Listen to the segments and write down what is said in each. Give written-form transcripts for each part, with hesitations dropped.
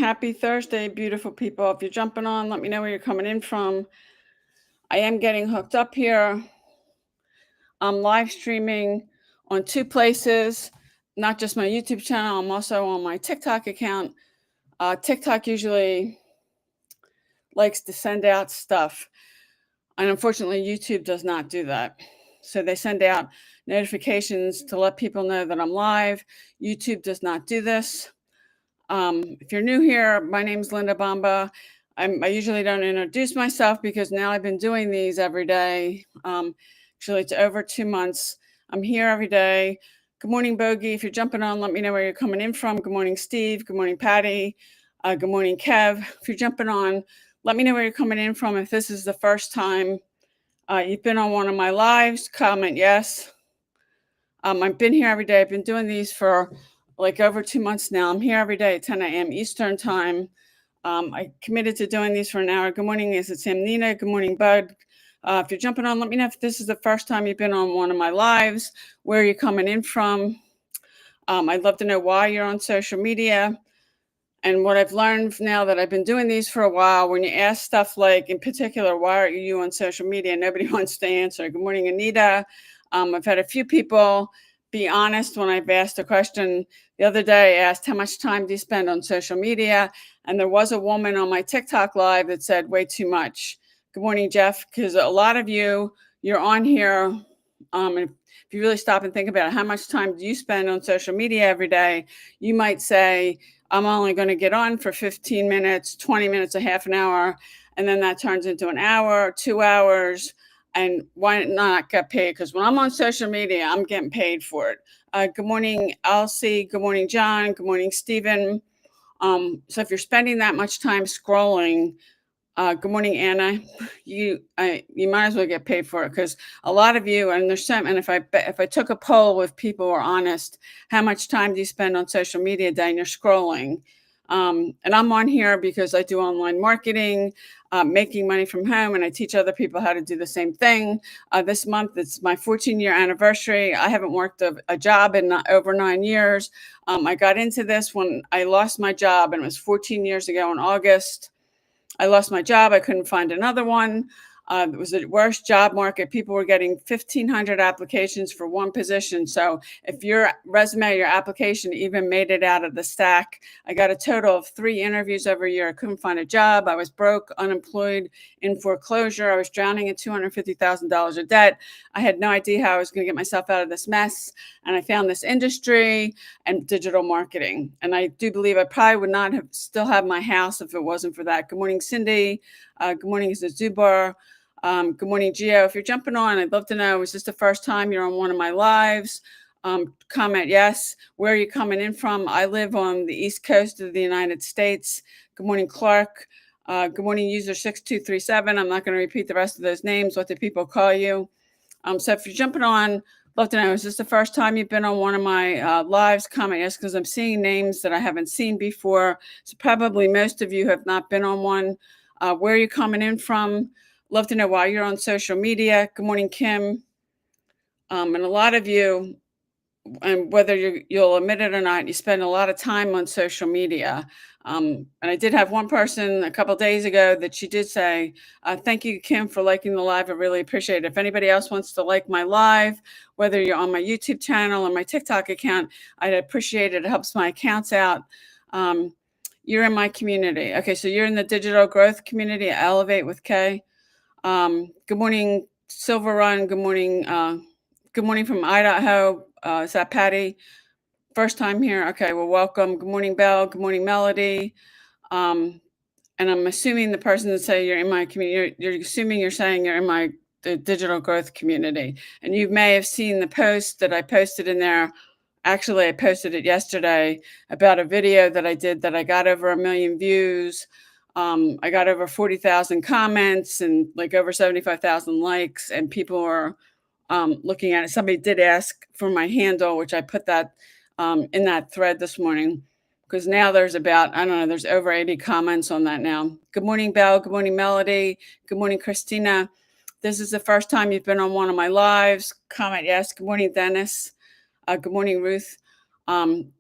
Happy Thursday, beautiful people. If you're jumping on, let me know where you're coming in from. I am getting hooked up here. I'm live streaming on two places, not just my YouTube channel. I'm also on my TikTok account. TikTok usually likes to send out stuff, and unfortunately, YouTube does not do that. So they send out notifications to let people know that I'm live. YouTube does not do this. If you're new here, my name is Linda Bomba. I usually don't introduce myself because now I've been doing these every day. Actually, it's over 2 months. I'm here every day. Good morning, Bogey. If you're jumping on, let me know where you're coming in from. Good morning, Steve. Good morning, Patty. Good morning, Kev. If you're jumping on, let me know where you're coming in from. If this is the first time you've been on one of my lives, comment yes. I've been here every day. I've been doing these for like over 2 months now. I'm here every day at 10 a.m. Eastern time. I committed to doing these for an hour. Good morning, is it Sam Nina? Good morning, Bud. If you're jumping on, let me know if this is the first time you've been on one of my lives, where you're coming in from. I'd love to know why you're on social media. And what I've learned now that I've been doing these for a while, when you ask stuff like, in particular, why are you on social media? Nobody wants to answer. Good morning, Anita. I've had a few people be honest when I've asked a question. The other day, I asked, how much time do you spend on social media? And there was a woman on my TikTok live that said, way too much. Good morning, Jeff, because a lot of you're on here. If you really stop and think about it, how much time do you spend on social media every day? You might say, I'm only going to get on for 15 minutes, 20 minutes, a half an hour, and then that turns into an hour, 2 hours. And why not get paid? Because when I'm on social media, I'm getting paid for it. Good morning, Elsie. Good morning, John. Good morning, Stephen. So if you're spending that much time scrolling, good morning, Anna. You might as well get paid for it, because a lot of you, and there's some. And if I took a poll, if people were honest, how much time do you spend on social media a day? And you're scrolling. And I'm on here because I do online marketing, making money from home, and I teach other people how to do the same thing. This month, it's my 14-year anniversary. I haven't worked a job in over 9 years. I got into this when I lost my job, and it was 14 years ago in August. I lost my job. I couldn't find another one. It was the worst job market. People were getting 1,500 applications for one position. So if your resume, your application even made it out of the stack, I got a total of 3 interviews every year. I couldn't find a job. I was broke, unemployed, in foreclosure. I was drowning in $250,000 of debt. I had no idea how I was going to get myself out of this mess. And I found this industry and digital marketing. And I do believe I probably would not have still have my house if it wasn't for that. Good morning, Cindy. Good morning, Zubar. Good morning, Gio. If you're jumping on, I'd love to know, is this the first time you're on one of my lives? Comment yes. Where are you coming in from? I live on the East Coast of the United States. Good morning, Clark. Good morning, user 6237. I'm not going to repeat the rest of those names. What do people call you? So if you're jumping on, love to know, is this the first time you've been on one of my lives? Comment yes, because I'm seeing names that I haven't seen before. So probably most of you have not been on one. Where are you coming in from? Love to know why you're on social media. Good morning, Kim. And a lot of you, and whether you'll admit it or not, you spend a lot of time on social media. And I did have one person a couple of days ago that she did say, thank you, Kim, for liking the live. I really appreciate it. If anybody else wants to like my live, whether you're on my YouTube channel or my TikTok account, I'd appreciate it. It helps my accounts out. You're in my community. Okay, so you're in the digital growth community, Elevate with K. Good morning, Silver Run. Good morning. Good morning from Idaho. Is that Patty? First time here. Okay, well, welcome. Good morning, Belle. Good morning, Melody. And I'm assuming the person that say you're in my community, you're assuming you're saying you're in the digital growth community. And you may have seen the post that I posted in there. Actually, I posted it yesterday about a video that I did that I got over 1 million views. I got over 40,000 comments and like over 75,000 likes, and people were looking at it. Somebody did ask for my handle, which I put that in that thread this morning, because now there's about, I don't know, there's over 80 comments on that now. Good morning, Belle. Good morning, Melody. Good morning, Christina. This is the first time you've been on one of my lives. Comment yes. Good morning, Dennis. Good morning, Ruth.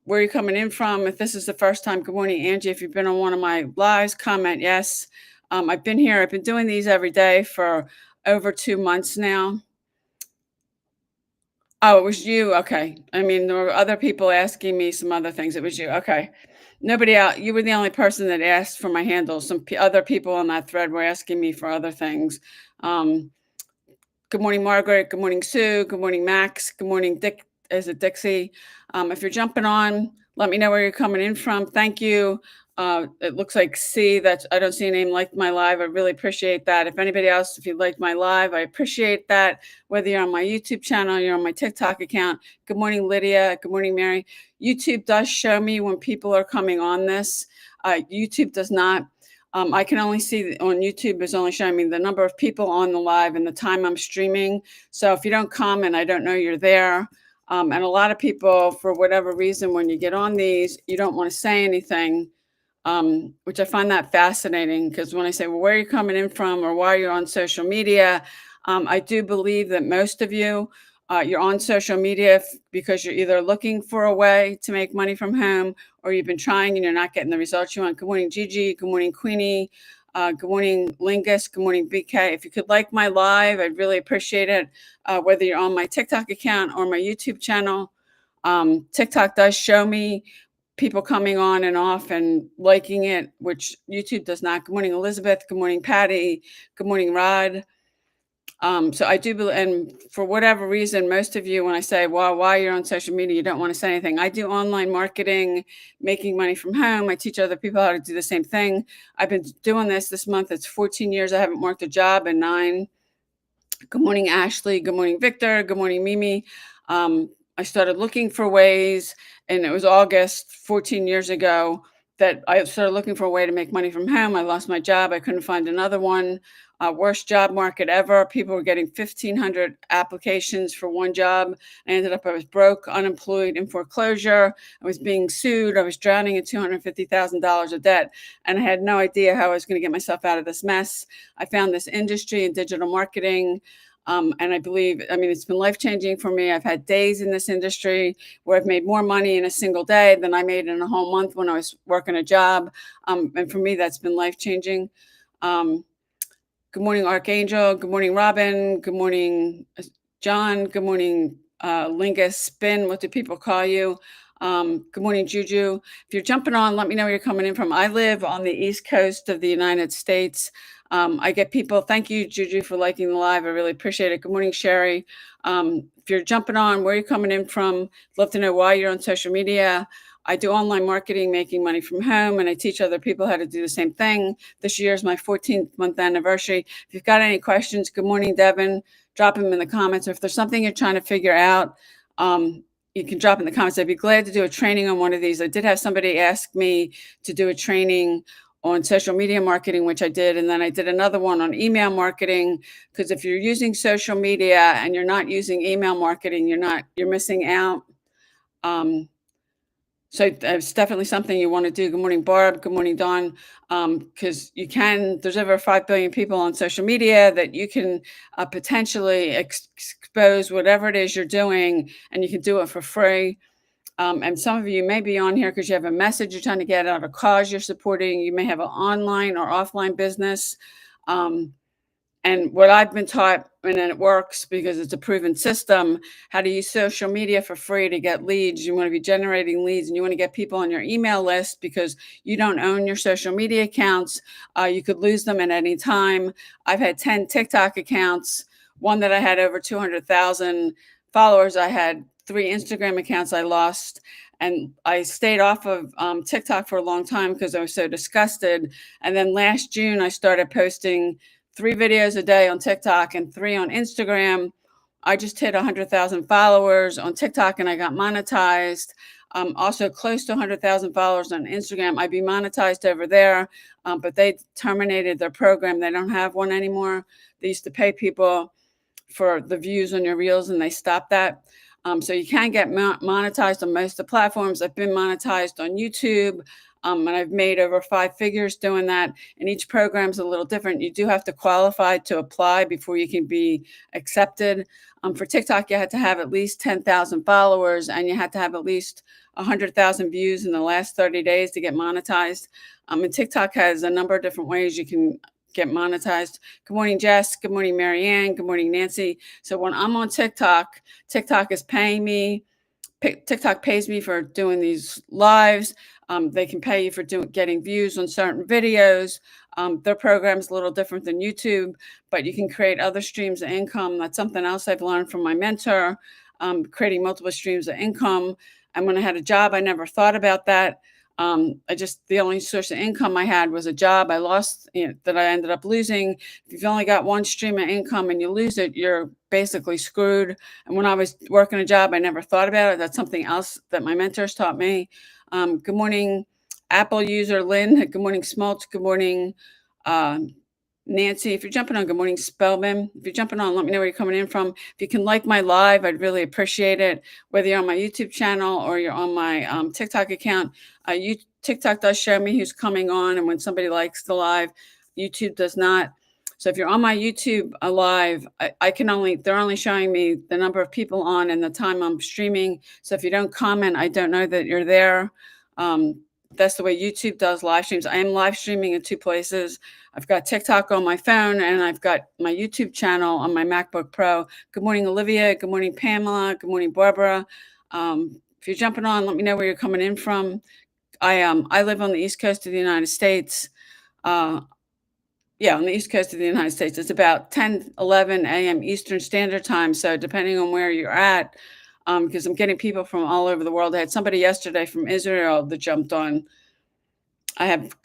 Where are you coming in from? If this is the first time, good morning, Angie. If you've been on one of my lives, comment yes. I've been here. I've been doing these every day for over 2 months now. Oh, it was you. Okay. I mean, there were other people asking me some other things. It was you. Okay. Nobody else. You were the only person that asked for my handle. Other people on that thread were asking me for other things. Um, Good morning, Margaret. Good morning, Sue. Good morning, Max. Good morning, Dick. Is it Dixie? If you're jumping on, let me know where you're coming in from. Thank you. It looks like C. That's I don't see a name like my live. I really appreciate that. If anybody else, if you like my live, I appreciate that. Whether you're on my YouTube channel, you're on my TikTok account. Good morning, Lydia. Good morning, Mary. YouTube does show me when people are coming on this. YouTube does not. I can only see on YouTube is only showing me the number of people on the live and the time I'm streaming. So if you don't comment, I don't know you're there. And a lot of people, for whatever reason, when you get on these, you don't want to say anything, which I find that fascinating because when I say, well, where are you coming in from or why are you on social media? I do believe that most of you, you're on social media because you're either looking for a way to make money from home or you've been trying and you're not getting the results you want. Good morning, Gigi. Good morning, Queenie. Good morning, Lingus. Good morning, BK. If you could like my live, I'd really appreciate it. Whether you're on my TikTok account or my YouTube channel, TikTok does show me people coming on and off and liking it, which YouTube does not. Good morning, Elizabeth. Good morning, Patty. Good morning, Rod. So I do believe, and for whatever reason, most of you, when I say, well, why you're on social media, you don't want to say anything. I do online marketing, making money from home. I teach other people how to do the same thing. I've been doing this month. It's 14 years. I haven't worked a job in 9. Good morning, Ashley. Good morning, Victor. Good morning, Mimi. I started looking for ways, and it was August 14 years ago that I started looking for a way to make money from home. I lost my job. I couldn't find another one. Worst job market ever. People were getting 1,500 applications for one job. I ended up, I was broke, unemployed, in foreclosure. I was being sued. I was drowning in $250,000 of debt. And I had no idea how I was going to get myself out of this mess. I found this industry in digital marketing. And I believe, I mean, it's been life-changing for me. I've had days in this industry where I've made more money in a single day than I made in a whole month when I was working a job. And for me, that's been life-changing. Good morning, Archangel. Good morning, Robin. Good morning, John. Good morning, Lingus. Spin. What do people call you? Good morning, Juju. If you're jumping on, let me know where you're coming in from. I live on the East Coast of the United States. I get people. Thank you, Juju, for liking the live. I really appreciate it. Good morning, Sherry. If you're jumping on, where are you coming in from? Love to know why you're on social media. I do online marketing, making money from home, and I teach other people how to do the same thing. This year is my 14th month anniversary. If you've got any questions, good morning, Devin. Drop them in the comments. Or if there's something you're trying to figure out, you can drop in the comments. I'd be glad to do a training on one of these. I did have somebody ask me to do a training on social media marketing, which I did. And then I did another one on email marketing, because if you're using social media and you're not using email marketing, you're missing out. So it's definitely something you want to do. Good morning, Barb. Good morning, Dawn. Because there's over 5 billion people on social media that you can potentially expose whatever it is you're doing, and you can do it for free. And some of you may be on here because you have a message you're trying to get out, a cause you're supporting. You may have an online or offline business. And what I've been taught, and it works because it's a proven system, how to use social media for free to get leads. You want to be generating leads, and you want to get people on your email list because you don't own your social media accounts. You could lose them at any time. I've had 10 TikTok accounts, one that I had over 200,000 followers. I had 3 Instagram accounts I lost. And I stayed off of TikTok for a long time because I was so disgusted. And then last June, I started posting 3 videos a day on TikTok and 3 on Instagram. I just hit 100,000 followers on TikTok and I got monetized. Also close to 100,000 followers on Instagram. I'd be monetized over there, but they terminated their program. They don't have one anymore. They used to pay people for the views on your reels and they stopped that. So you can get monetized on most of the platforms. I've been monetized on YouTube. And I've made over 5 figures doing that. And each program's a little different. You do have to qualify to apply before you can be accepted. For TikTok, you had to have at least 10,000 followers, and you had to have at least 100,000 views in the last 30 days to get monetized. And TikTok has a number of different ways you can get monetized. Good morning, Jess. Good morning, Marianne. Good morning, Nancy. So when I'm on TikTok, TikTok is paying me. TikTok pays me for doing these lives. They can pay you for getting views on certain videos. Their program's a little different than YouTube, but you can create other streams of income. That's something else I've learned from my mentor, creating multiple streams of income. And when I had a job, I never thought about that. The only source of income I had was a job I lost, that I ended up losing. If you've only got one stream of income and you lose it, you're basically screwed. And when I was working a job, I never thought about it. That's something else that my mentors taught me. Good morning, Apple user Lynn. Good morning, Smoltz. Good morning, Nancy. If you're jumping on, good morning, Spellman. If you're jumping on, let me know where you're coming in from. If you can like my live, I'd really appreciate it. Whether you're on my YouTube channel or you're on my TikTok account, TikTok does show me who's coming on, and when somebody likes the live, YouTube does not. So if you're on my YouTube live, they're only showing me the number of people on and the time I'm streaming. So if you don't comment, I don't know that you're there. That's the way YouTube does live streams. I am live streaming in two places. I've got TikTok on my phone and I've got my YouTube channel on my MacBook Pro. Good morning, Olivia. Good morning, Pamela. Good morning, Barbara. If you're jumping on, let me know where you're coming in from. I live on the East Coast of the United States. On the East Coast of the United States. It's about 10, 11 a.m. Eastern Standard Time. So depending on where you're at, because I'm getting people from all over the world. I had somebody yesterday from Israel that jumped on. I have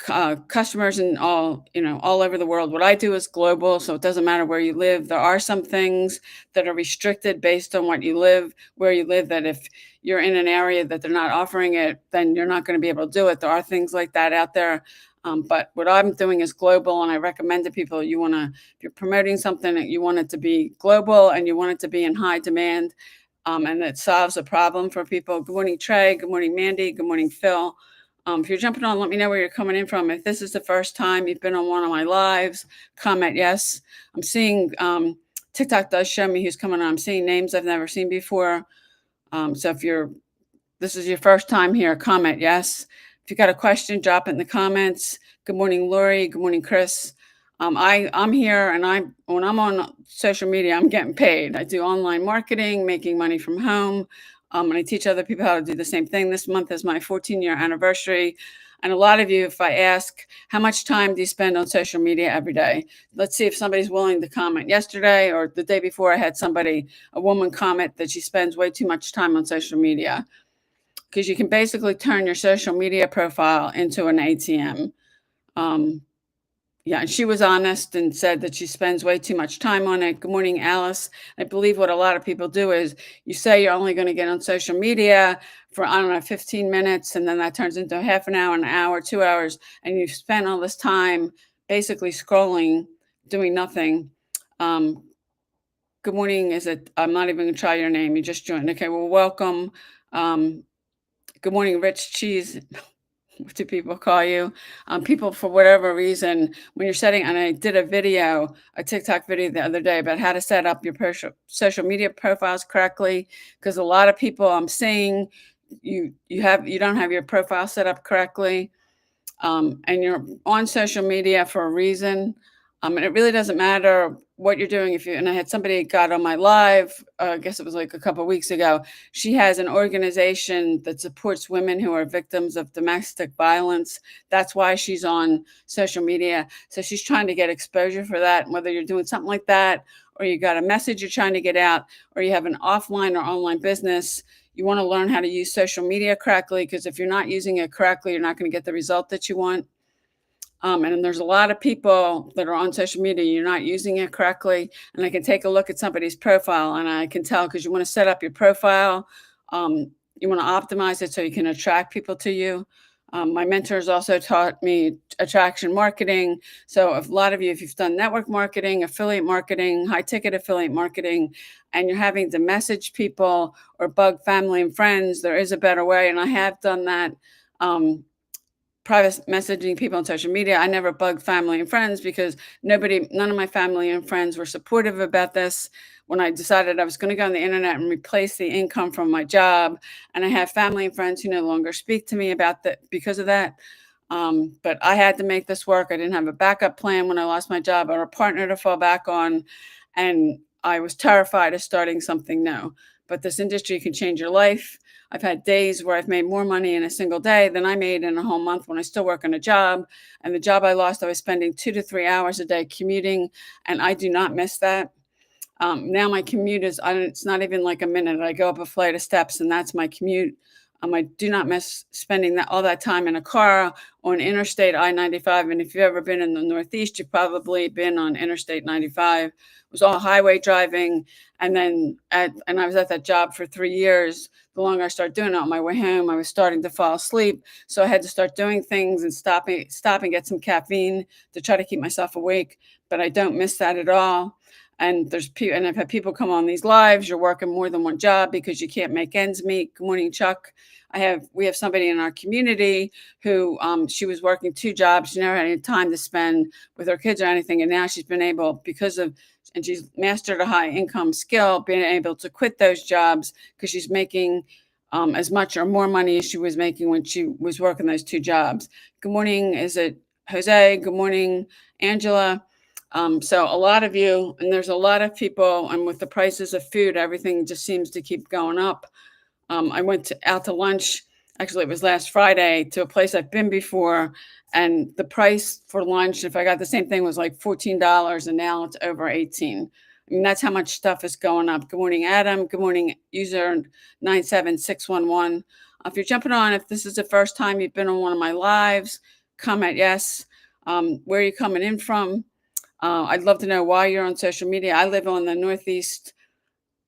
customers in all over the world. What I do is global, so it doesn't matter where you live. There are some things that are restricted based on where you live, that if you're in an area that they're not offering it, then you're not going to be able to do it. There are things like that out there. But what I'm doing is global, and I recommend to people, if you're promoting something, that you want it to be global and you want it to be in high demand, and it solves a problem for people. Good morning, Trey. Good morning, Mandy. Good morning, Phil. If you're jumping on, let me know where you're coming in from. If this is the first time you've been on one of my lives, comment yes. I'm seeing TikTok does show me who's coming on. I'm seeing names I've never seen before. So if this is your first time here, comment yes. If you got a question, drop it in the comments. Good morning, Lori. Good morning, Chris. I'm here, and when I'm on social media, I'm getting paid. I do online marketing, making money from home. And I teach other people how to do the same thing. This month is my 14-year anniversary. And a lot of you, if I ask, how much time do you spend on social media every day? Let's see if somebody's willing to comment. Yesterday or the day before, I had a woman comment that she spends way too much time on social media, because you can basically turn your social media profile into an ATM. And she was honest and said that she spends way too much time on it. Good morning, Alice. I believe what a lot of people do is you say you're only going to get on social media for, 15 minutes, and then that turns into half an hour, 2 hours, and you've spent all this time basically scrolling, doing nothing. Good morning. I'm not even going to try your name. You just joined. Okay, well, welcome. Good morning, Rich Cheese. What do people call you? People, for whatever reason, when you're and I did a TikTok video the other day about how to set up your social media profiles correctly, because a lot of people I'm seeing, you don't have your profile set up correctly, and you're on social media for a reason. And it really doesn't matter what you're doing. And I had somebody got on my live, I guess it was like a couple of weeks ago. She has an organization that supports women who are victims of domestic violence. That's why she's on social media. So she's trying to get exposure for that. And whether you're doing something like that, or you got a message you're trying to get out, or you have an offline or online business, you want to learn how to use social media correctly, because if you're not using it correctly, you're not going to get the result that you want. And there's a lot of people that are on social media, you're not using it correctly. And I can take a look at somebody's profile and I can tell, because you want to set up your profile. You want to optimize it so you can attract people to you. My mentors also taught me attraction marketing. So a lot of you, if you've done network marketing, affiliate marketing, high ticket affiliate marketing, and you're having to message people or bug family and friends, there is a better way. And I have done that. private messaging people on social media. I never bugged family and friends because none of my family and friends were supportive about this. When I decided I was going to go on the internet and replace the income from my job, and I have family and friends who no longer speak to me about that because of that. But I had to make this work. I didn't have a backup plan when I lost my job or a partner to fall back on, and I was terrified of starting something new. But this industry can change your life. I've had days where I've made more money in a single day than I made in a whole month when I still work on a job. And the job I lost, I was spending 2 to 3 hours a day commuting, and I do not miss that. Now my commute is, it's not even like a minute. I go up a flight of steps and that's my commute. I do not miss spending all that time in a car on Interstate I-95. And if you've ever been in the Northeast, you've probably been on Interstate 95. It was all highway driving. And and I was at that job for 3 years. The longer I started doing it on my way home, I was starting to fall asleep. So I had to start doing things and stop and get some caffeine to try to keep myself awake. But I don't miss that at all. And and I've had people come on these lives. You're working more than one job because you can't make ends meet. Good morning, Chuck. We have somebody in our community who she was working 2 jobs. She never had any time to spend with her kids or anything, and now she's been able, and she's mastered a high income skill, being able to quit those jobs because she's making as much or more money as she was making when she was working those 2 jobs. Good morning. Is it Jose? Good morning, Angela. So a lot of you, and there's a lot of people, and with the prices of food, everything just seems to keep going up. I went out to lunch. Actually, it was last Friday to a place I've been before, and the price for lunch, if I got the same thing, was like $14, and now it's over 18. I mean, that's how much stuff is going up. Good morning, Adam. Good morning, user 97611. If you're jumping on, if this is the first time you've been on one of my lives, comment yes. Where are you coming in from? I'd love to know why you're on social media. I live on the Northeast,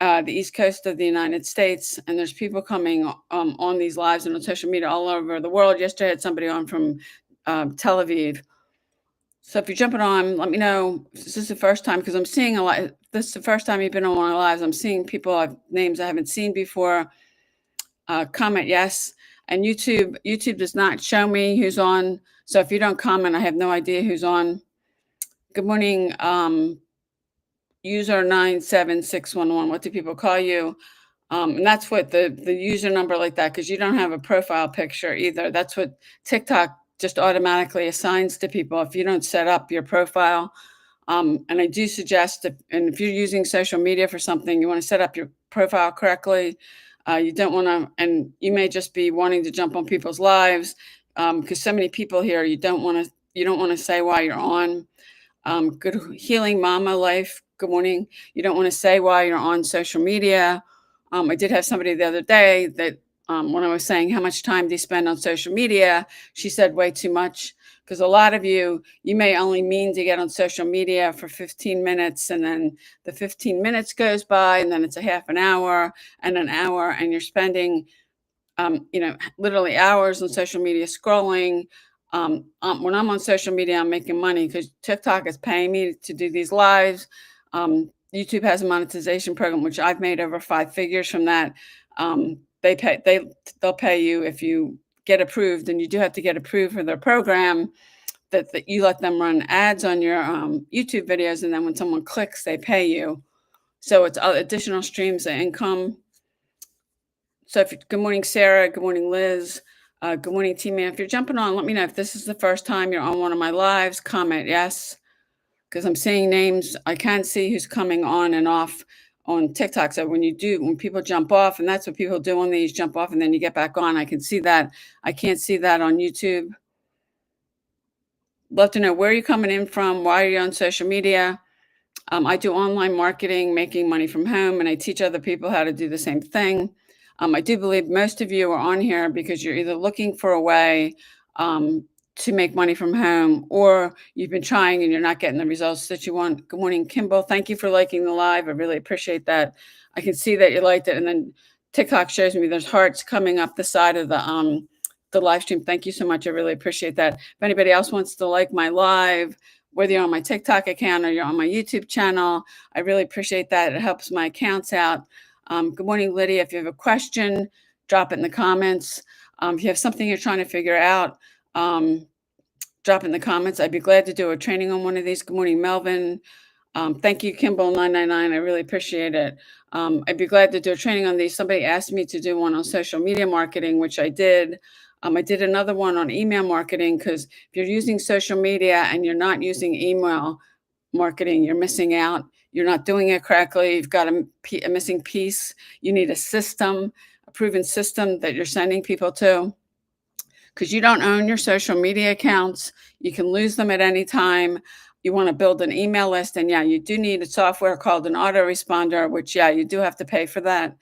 the East Coast of the United States, and there's people coming on these lives and on social media all over the world. Yesterday, I had somebody on from Tel Aviv. So if you're jumping on, let me know. This is the first time because I'm seeing a lot. This is the first time you've been on one of our lives. I'm seeing people, names I haven't seen before. Comment yes. And YouTube does not show me who's on. So if you don't comment, I have no idea who's on. Good morning, user 97611. What do people call you? And that's what the user number like that, because you don't have a profile picture either. That's what TikTok just automatically assigns to people if you don't set up your profile. And I do suggest, and if you're using social media for something, you want to set up your profile correctly. You don't want to, and you may just be wanting to jump on people's lives because so many people here. You don't want to say why you're on. Good healing mama life. Good morning. You don't want to say why you're on social media. I did have somebody the other day that when I was saying how much time do you spend on social media, she said way too much, because a lot of you may only mean to get on social media for 15 minutes, and then the 15 minutes goes by, and then it's a half an hour, and you're spending literally hours on social media scrolling. When I'm on social media, I'm making money because TikTok is paying me to do these lives. YouTube has a monetization program, which I've made over 5 figures from that. They'll pay you if you get approved, and you do have to get approved for their program. That you let them run ads on your YouTube videos, and then when someone clicks, they pay you. So it's additional streams of income. So good morning, Sarah. Good morning, Liz. Good morning, T-Man. If you're jumping on, let me know if this is the first time you're on one of my lives. Comment yes, because I'm seeing names. I can't see who's coming on and off on TikTok. So when people jump off, and that's what people do on these, jump off and then you get back on. I can see that. I can't see that on YouTube. Love to know where you're coming in from. Why are you on social media? I do online marketing, making money from home, and I teach other people how to do the same thing. I do believe most of you are on here because you're either looking for a way to make money from home, or you've been trying and you're not getting the results that you want. Good morning, Kimball. Thank you for liking the live. I really appreciate that. I can see that you liked it, and then TikTok shows me there's hearts coming up the side of the live stream. Thank you so much. I really appreciate that. If anybody else wants to like my live, whether you're on my TikTok account or you're on my YouTube channel, I really appreciate that. It helps my accounts out. Good morning, Lydia. If you have a question, drop it in the comments. If you have something you're trying to figure out, Drop in the comments. I'd be glad to do a training on one of these. Good morning, Melvin. Thank you, Kimball999. I really appreciate it. I'd be glad to do a training on these. Somebody asked me to do one on social media marketing, which I did. I did another one on email marketing because if you're using social media and you're not using email marketing, you're missing out. You're not doing it correctly. You've got a missing piece. You need a system, a proven system that you're sending people to, because you don't own your social media accounts. You can lose them at any time. You want to build an email list, and yeah, you do need a software called an autoresponder, which, yeah, you do have to pay for that.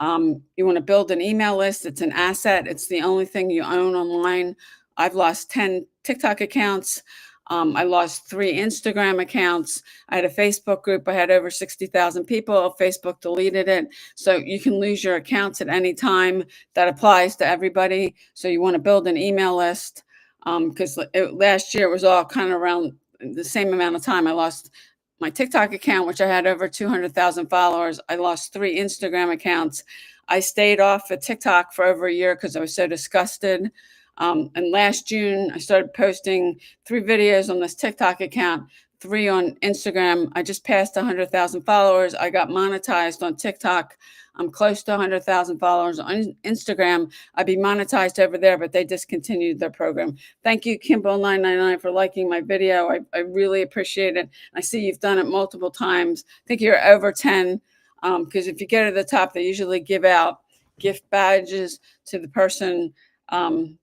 You want to build an email list. It's an asset. It's the only thing you own online. I've lost 10 TikTok accounts. I lost 3 Instagram accounts. I had a Facebook group. I had over 60,000 people. Facebook deleted it. So you can lose your accounts at any time. That applies to everybody. So you want to build an email list, because last year it was all kind of around the same amount of time. I lost my TikTok account, which I had over 200,000 followers. I lost 3 Instagram accounts. I stayed off of TikTok for over a year because I was so disgusted. And last June, I started posting 3 videos on this TikTok account, 3 on Instagram. I just passed 100,000 followers. I got monetized on TikTok. I'm close to 100,000 followers on Instagram. I'd be monetized over there, but they discontinued their program. Thank you, Kimball999, for liking my video. I really appreciate it. I see you've done it multiple times. I think you're over 10, because if you get to the top, they usually give out gift badges to the person. And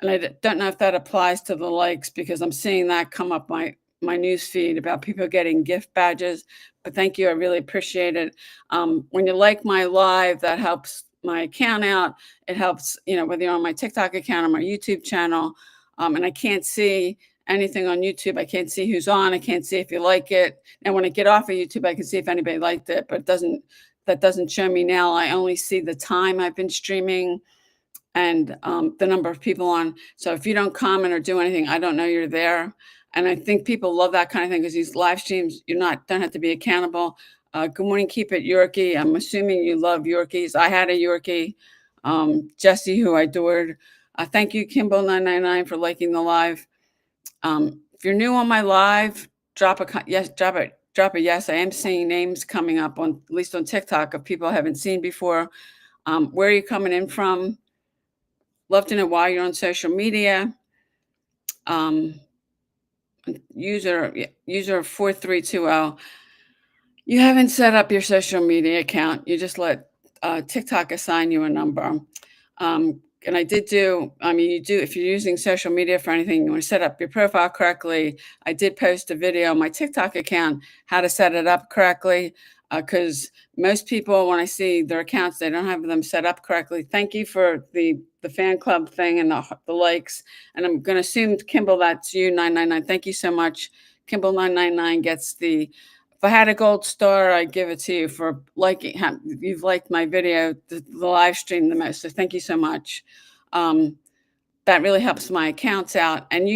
I don't know if that applies to the likes, because I'm seeing that come up my news feed about people getting gift badges. But thank you. I really appreciate it. When you like my live, that helps my account out. It helps, whether you're on my TikTok account or my YouTube channel. And I can't see anything on YouTube. I can't see who's on. I can't see if you like it. And when I get off of YouTube, I can see if anybody liked it, but that doesn't show me now. I only see the time I've been streaming and the number of people on. So if you don't comment or do anything, I don't know you're there. And I think people love that kind of thing, because these live streams, don't have to be accountable. Good morning, keep it Yorkie. I'm assuming you love Yorkies. I had a Yorkie, Jesse, who I adored. Thank you, Kimball999, for liking the live. If you're new on my live, drop a yes. I am seeing names coming up at least on TikTok, of people I haven't seen before. Where are you coming in from? Love to know why you're on social media. User 4320. You haven't set up your social media account. You just let TikTok assign you a number. And I did do, if you're using social media for anything, you want to set up your profile correctly. I did post a video on my TikTok account, how to set it up correctly, because most people, when I see their accounts, they don't have them set up correctly. Thank you for the fan club thing and the likes. And I'm going to assume, Kimball, that's you, 999. Thank you so much. Kimball999 gets if I had a gold star, I'd give it to you for liking. You've liked my video, the live stream, the most. So thank you so much. That really helps my accounts out. And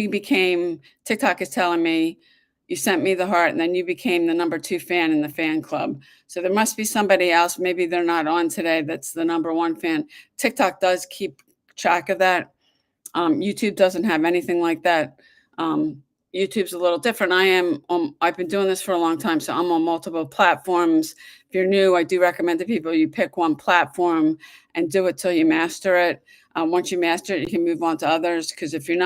TikTok is telling me, you sent me the heart, and then you became the number 2 fan in the fan club. So there must be somebody else. Maybe they're not on today. That's the number 1 fan. TikTok does keep track of that. YouTube doesn't have anything like that. YouTube's a little different. I've been doing this for a long time, so I'm on multiple platforms. If you're new, I do recommend to people you pick one platform and do it till you master it. Once you master it, you can move on to others, because if you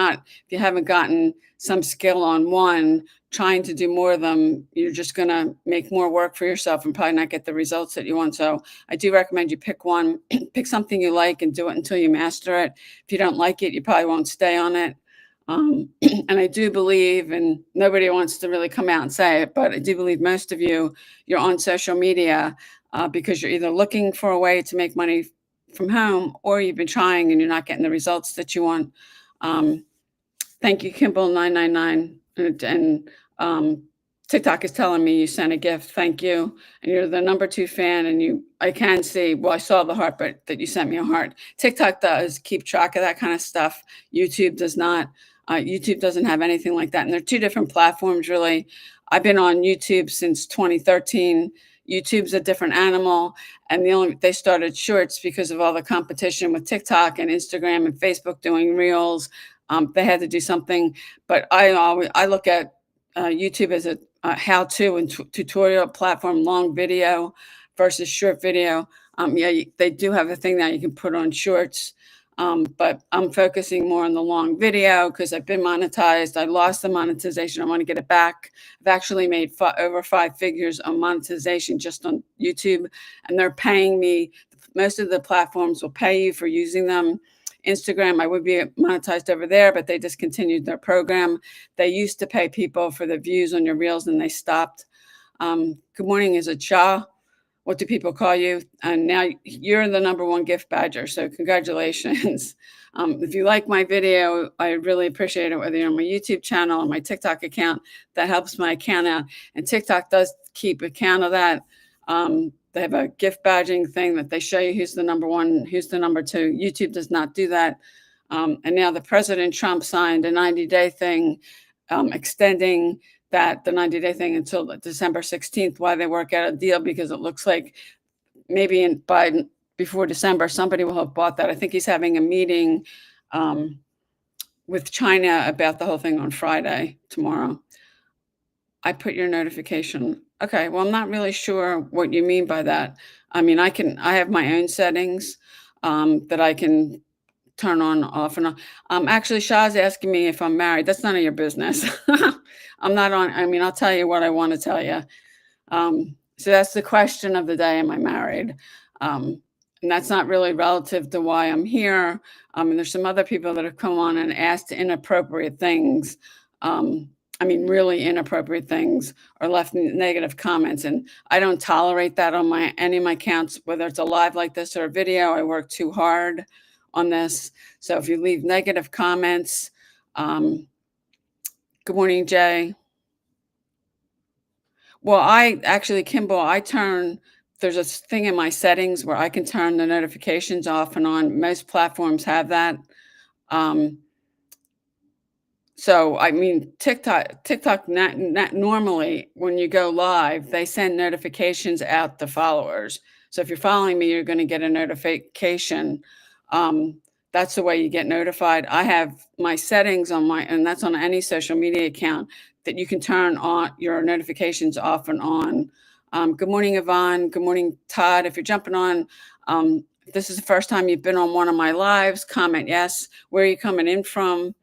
haven't gotten some skill on one, trying to do more of them, you're just going to make more work for yourself and probably not get the results that you want. So I do recommend you pick one, pick something you like and do it until you master it. If you don't like it, you probably won't stay on it. And I do believe, and nobody wants to really come out and say it, but I do believe most of you're on social media because you're either looking for a way to make money from home, or you've been trying and you're not getting the results that you want. Thank you, Kimball999. And TikTok is telling me you sent a gift. Thank you. And you're the number 2 fan. And I can see, well, I saw the heart, but that you sent me a heart. TikTok does keep track of that kind of stuff. YouTube does not. YouTube doesn't have anything like that. And they're 2 different platforms, really. I've been on YouTube since 2013. YouTube's a different animal. And they started shorts because of all the competition with TikTok and Instagram and Facebook doing reels. They had to do something, but I look at YouTube as a how-to and tutorial platform, long video versus short video. Yeah, they do have a thing that you can put on shorts, but I'm focusing more on the long video because I've been monetized. I lost the monetization. I want to get it back. I've actually made over 5 figures on monetization just on YouTube, and they're paying me. Most of the platforms will pay you for using them. Instagram, I would be monetized over there, but they discontinued their program. They used to pay people for the views on your reels, and they stopped. Good morning, is it Cha? What do people call you? And now you're the #1 gift badger, so congratulations. If you like my video, I really appreciate it, whether you're on my YouTube channel or my TikTok account. That helps my account out. And TikTok does keep account of that. They have a gift badging thing that they show you who's the #1, who's the #2. YouTube does not do that. And now the President Trump signed a 90-day thing, extending the 90-day thing until December 16th, while they work out a deal, because it looks like maybe before December, somebody will have bought that. I think he's having a meeting with China about the whole thing on Friday, tomorrow. I put your notification. Okay, well, I'm not really sure what you mean by that. I mean, I have my own settings that I can turn on, off, and on. Actually, Shah's asking me if I'm married. That's none of your business. I'm not on. I mean, I'll tell you what I want to tell you. So that's the question of the day: am I married? And that's not really relative to why I'm here. And there's some other people that have come on and asked inappropriate things. I mean, really inappropriate things, or left negative comments, and I don't tolerate that on any of my accounts, whether it's a live like this or a video. I work too hard on this. So if you leave negative comments, good morning, Jay. Well, Kimball, there's a thing in my settings where I can turn the notifications off and on. Most platforms have that. So, I mean, TikTok not normally, when you go live, they send notifications out to followers. So if you're following me, you're going to get a notification. That's the way you get notified. I have my settings and that's on any social media account, that you can turn on your notifications off and on. Good morning, Yvonne. Good morning, Todd. If you're jumping on, if this is the first time you've been on one of my lives, comment yes. Where are you coming in from?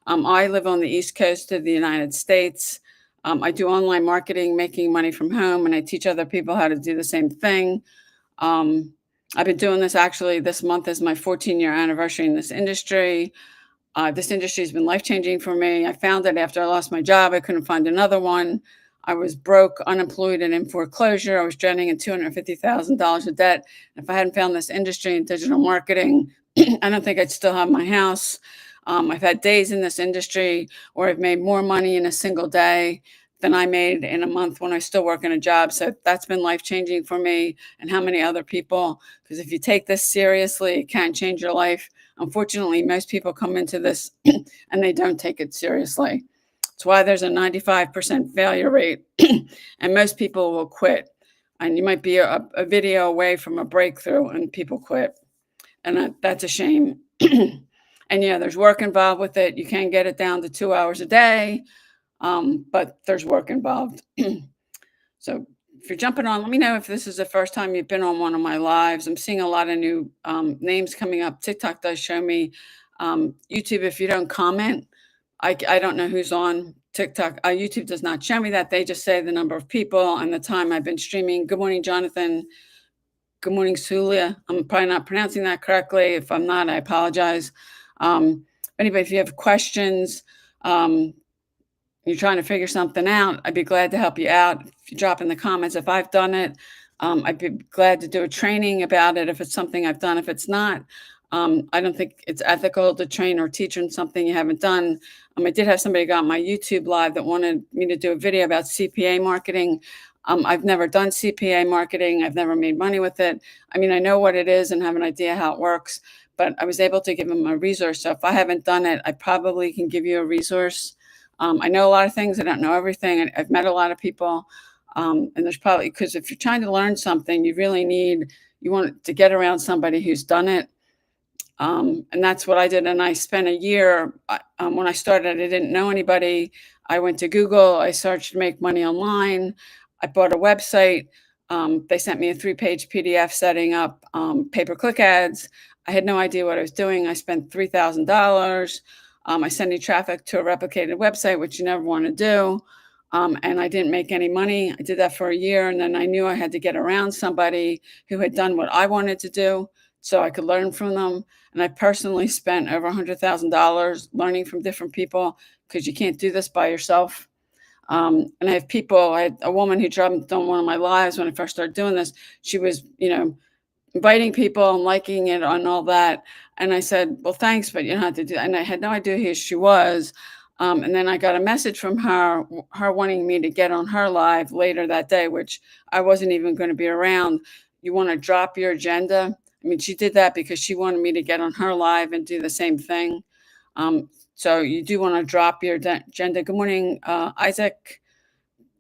I live on the East Coast of the United States. I do online marketing, making money from home, and I teach other people how to do the same thing. I've been doing this, actually, this month is my 14-year anniversary in this industry. This industry has been life-changing for me. I found it after I lost my job. I couldn't find another one. I was broke, unemployed, and in foreclosure. I was drowning in $250,000 of debt. If I hadn't found this industry in digital marketing, I don't think I'd still have my house. I've had days in this industry where I've made more money in a single day than I made in a month when I still work in a job. So that's been life-changing for me, and how many other people, because if you take this seriously, it can change your life. Unfortunately, most people come into this and they don't take it seriously. That's why there's a 95% failure rate, and most people will quit. And you might be a video away from a breakthrough, and people quit. And that's a shame. And yeah, there's work involved with it. You can get it down to 2 hours a day, but there's work involved. So if you're jumping on, let me know if this is the first time you've been on one of my lives. I'm seeing a lot of new names coming up. TikTok does show me. YouTube, if you don't comment, I don't know who's on TikTok. YouTube does not show me that. They just say the number of people and the time I've been streaming. Good morning, Jonathan. Good morning, Sulia. I'm probably not pronouncing that correctly. If I'm not, I apologize. Anyway, if you have questions, you're trying to figure something out, I'd be glad to help you out. If you drop in the comments, if I've done it, I'd be glad to do a training about it if it's something I've done. If it's not, I don't think it's ethical to train or teach on something you haven't done. I did have somebody go on my YouTube live that wanted me to do a video about CPA marketing. I've never done CPA marketing. I've never made money with it. I mean, I know what it is and have an idea how it works, but I was able to give them a resource. So if I haven't done it, I probably can give you a resource. I know a lot of things. I don't know everything. I've met a lot of people. And there's probably, because if you're trying to learn something, you want to get around somebody who's done it. And that's what I did. And I spent a year, when I started, I didn't know anybody. I went to Google, I searched make money online. I bought a website. They sent me a 3-page PDF setting up pay-per-click ads. I had no idea what I was doing. I spent $3,000. I sending traffic to a replicated website, which you never want to do. And I didn't make any money. I did that for a year. And then I knew I had to get around somebody who had done what I wanted to do so I could learn from them. And I personally spent over $100,000 learning from different people because you can't do this by yourself. And I have people, I had a woman who jumped on one of my lives when I first started doing this. She was, inviting people and liking it on all that. And I said, well, thanks, but you don't have to do that. And I had no idea who she was. And then I got a message from her wanting me to get on her live later that day, which I wasn't even going to be around. You want to drop your agenda. I mean, she did that because she wanted me to get on her live and do the same thing. So you do want to drop your agenda. Good morning, Isaac.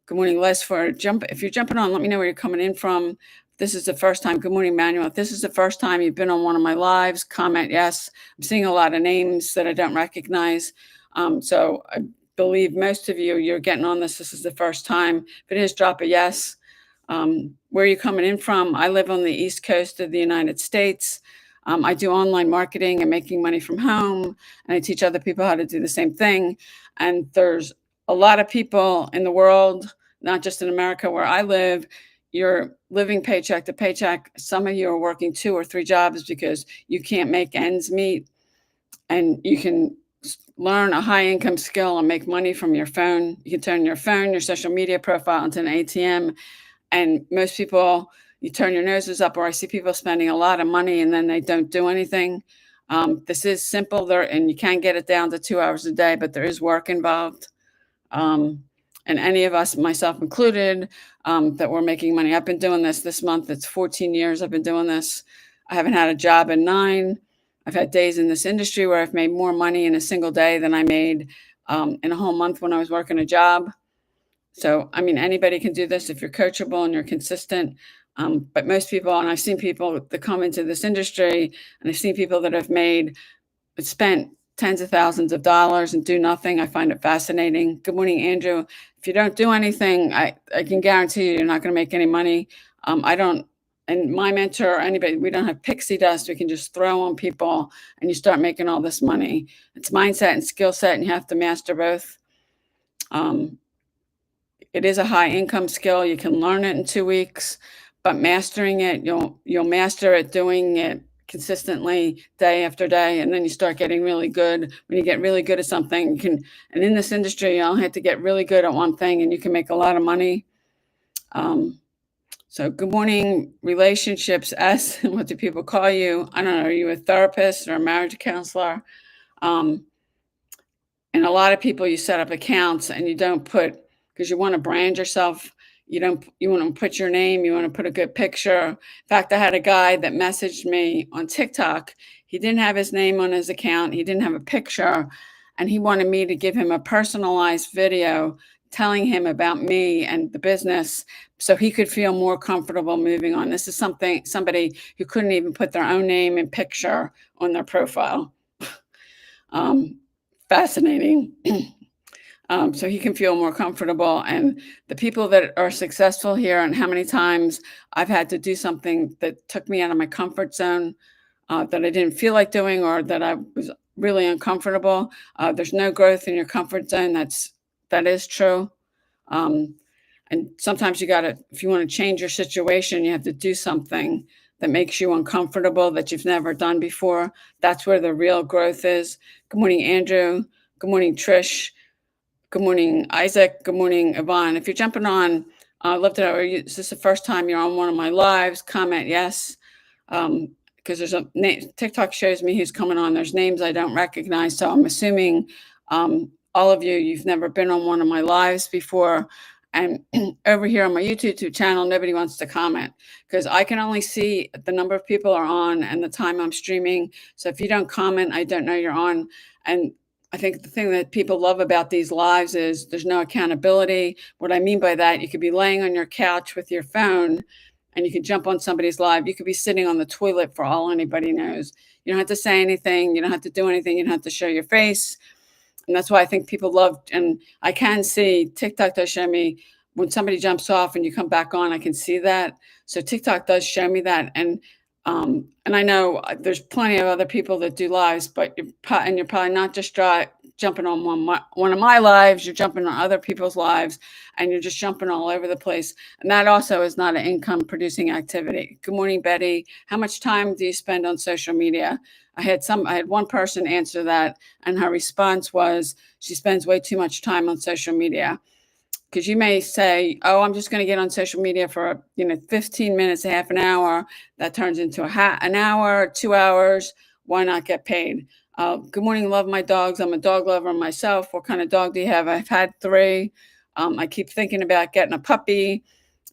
Good morning, Les. If you're jumping on, let me know where you're coming in from. This is the first time. Good morning, Manuel. If this is the first time you've been on one of my lives, comment yes. I'm seeing a lot of names that I don't recognize. So I believe most of you're getting on this. This is the first time. If it is, drop a yes. Where are you coming in from? I live on the East Coast of the United States. I do online marketing and making money from home, and I teach other people how to do the same thing. And there's a lot of people in the world, not just in America where I live, you're living paycheck to paycheck. Some of you are working 2 or 3 jobs because you can't make ends meet. And you can learn a high income skill and make money from your phone. You can turn your phone, your social media profile into an ATM. And most people, you turn your noses up, or I see people spending a lot of money and then they don't do anything. This is simple there, and you can get it down to 2 hours a day, but there is work involved. And any of us, myself included, that we're making money. I've been doing this month. It's 14 years I've been doing this. I haven't had a job in 9. I've had days in this industry where I've made more money in a single day than I made in a whole month when I was working a job. So, I mean, anybody can do this if you're coachable and you're consistent. But most people, and I've seen people that come into this industry, and I've seen people that have spent tens of thousands of dollars and do nothing. I find it fascinating. Good morning, Andrew. If you don't do anything, I can guarantee you're not going to make any money. I don't, and my mentor or anybody, we don't have pixie dust we can just throw on people and you start making all this money. It's mindset and skill set, and you have to master both. It is a high income skill. You can learn it in 2 weeks, but mastering it, you'll master it doing it consistently day after day, and then you start getting really good. When you get really good at something, and in this industry, you only have to get really good at one thing and you can make a lot of money. So good morning, relationships S. What do people call you? I don't know. Are you a therapist or a marriage counselor? And a lot of people, you set up accounts and you don't put, because you want to brand yourself. You want to put your name, you want to put a good picture. In fact, I had a guy that messaged me on TikTok. He didn't have his name on his account. He didn't have a picture, and he wanted me to give him a personalized video telling him about me and the business so he could feel more comfortable moving on. This is somebody who couldn't even put their own name and picture on their profile. Fascinating. So he can feel more comfortable. And the people that are successful here, and how many times I've had to do something that took me out of my comfort zone, that I didn't feel like doing, or that I was really uncomfortable. There's no growth in your comfort zone. That is true. And sometimes if you want to change your situation, you have to do something that makes you uncomfortable, that you've never done before. That's where the real growth is. Good morning, Andrew. Good morning, Trish. Good morning, Isaac. Good morning, Yvonne. If you're jumping on, I'd love to know, is this the first time you're on one of my lives? Comment yes. Because there's a name, TikTok shows me who's coming on. There's names I don't recognize. So I'm assuming all of you've never been on one of my lives before. And over here on my YouTube channel, nobody wants to comment because I can only see the number of people are on and the time I'm streaming. So if you don't comment, I don't know you're on. And I think the thing that people love about these lives is there's no accountability. What I mean by that, you could be laying on your couch with your phone and you can jump on somebody's live. You could be sitting on the toilet for all anybody knows. You don't have to say anything. You don't have to do anything. You don't have to show your face. And that's why I think people love, and I can see TikTok does show me when somebody jumps off and you come back on, I can see that. So TikTok does show me that. And I know there's plenty of other people that do lives, but you're probably not just jumping on one of my lives, you're jumping on other people's lives, and you're just jumping all over the place. And that also is not an income producing activity. Good morning, Betty. How much time do you spend on social media? I had one person answer that, and her response was she spends way too much time on social media. Because you may say, oh, I'm just going to get on social media for 15 minutes, half an hour. That turns into an hour, 2 hours. Why not get paid? Good morning, love my dogs. I'm a dog lover myself. What kind of dog do you have? I've had 3. I keep thinking about getting a puppy.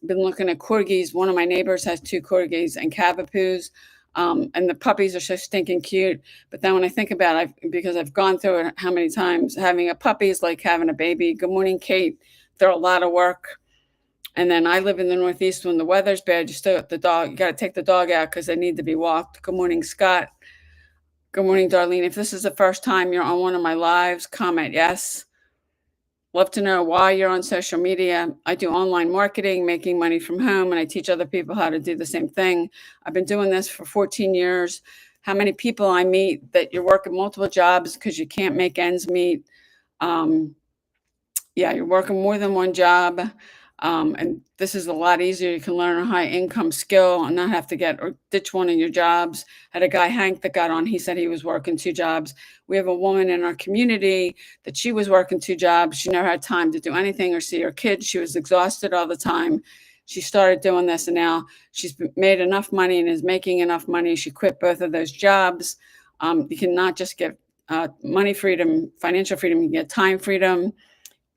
Been looking at corgis. One of my neighbors has 2 corgis and cavapoos. And the puppies are so stinking cute. But then when I think about it, because I've gone through it how many times, having a puppy is like having a baby. Good morning, Kate. They're a lot of work. And then I live in the Northeast. When the weather's bad, you got to take the dog out because they need to be walked. Good morning, Scott. Good morning, Darlene. If this is the first time you're on one of my lives, comment yes. Love to know why you're on social media. I do online marketing, making money from home, and I teach other people how to do the same thing. I've been doing this for 14 years. How many people I meet that you're working multiple jobs because you can't make ends meet. You're working more than one job. And this is a lot easier. You can learn a high income skill and not have to ditch one of your jobs. Had a guy, Hank, that got on. He said he was working 2 jobs. We have a woman in our community that she was working 2 jobs. She never had time to do anything or see her kids. She was exhausted all the time. She started doing this, and now she's made enough money and is making enough money. She quit both of those jobs. You can not just get money freedom, financial freedom, you can get time freedom.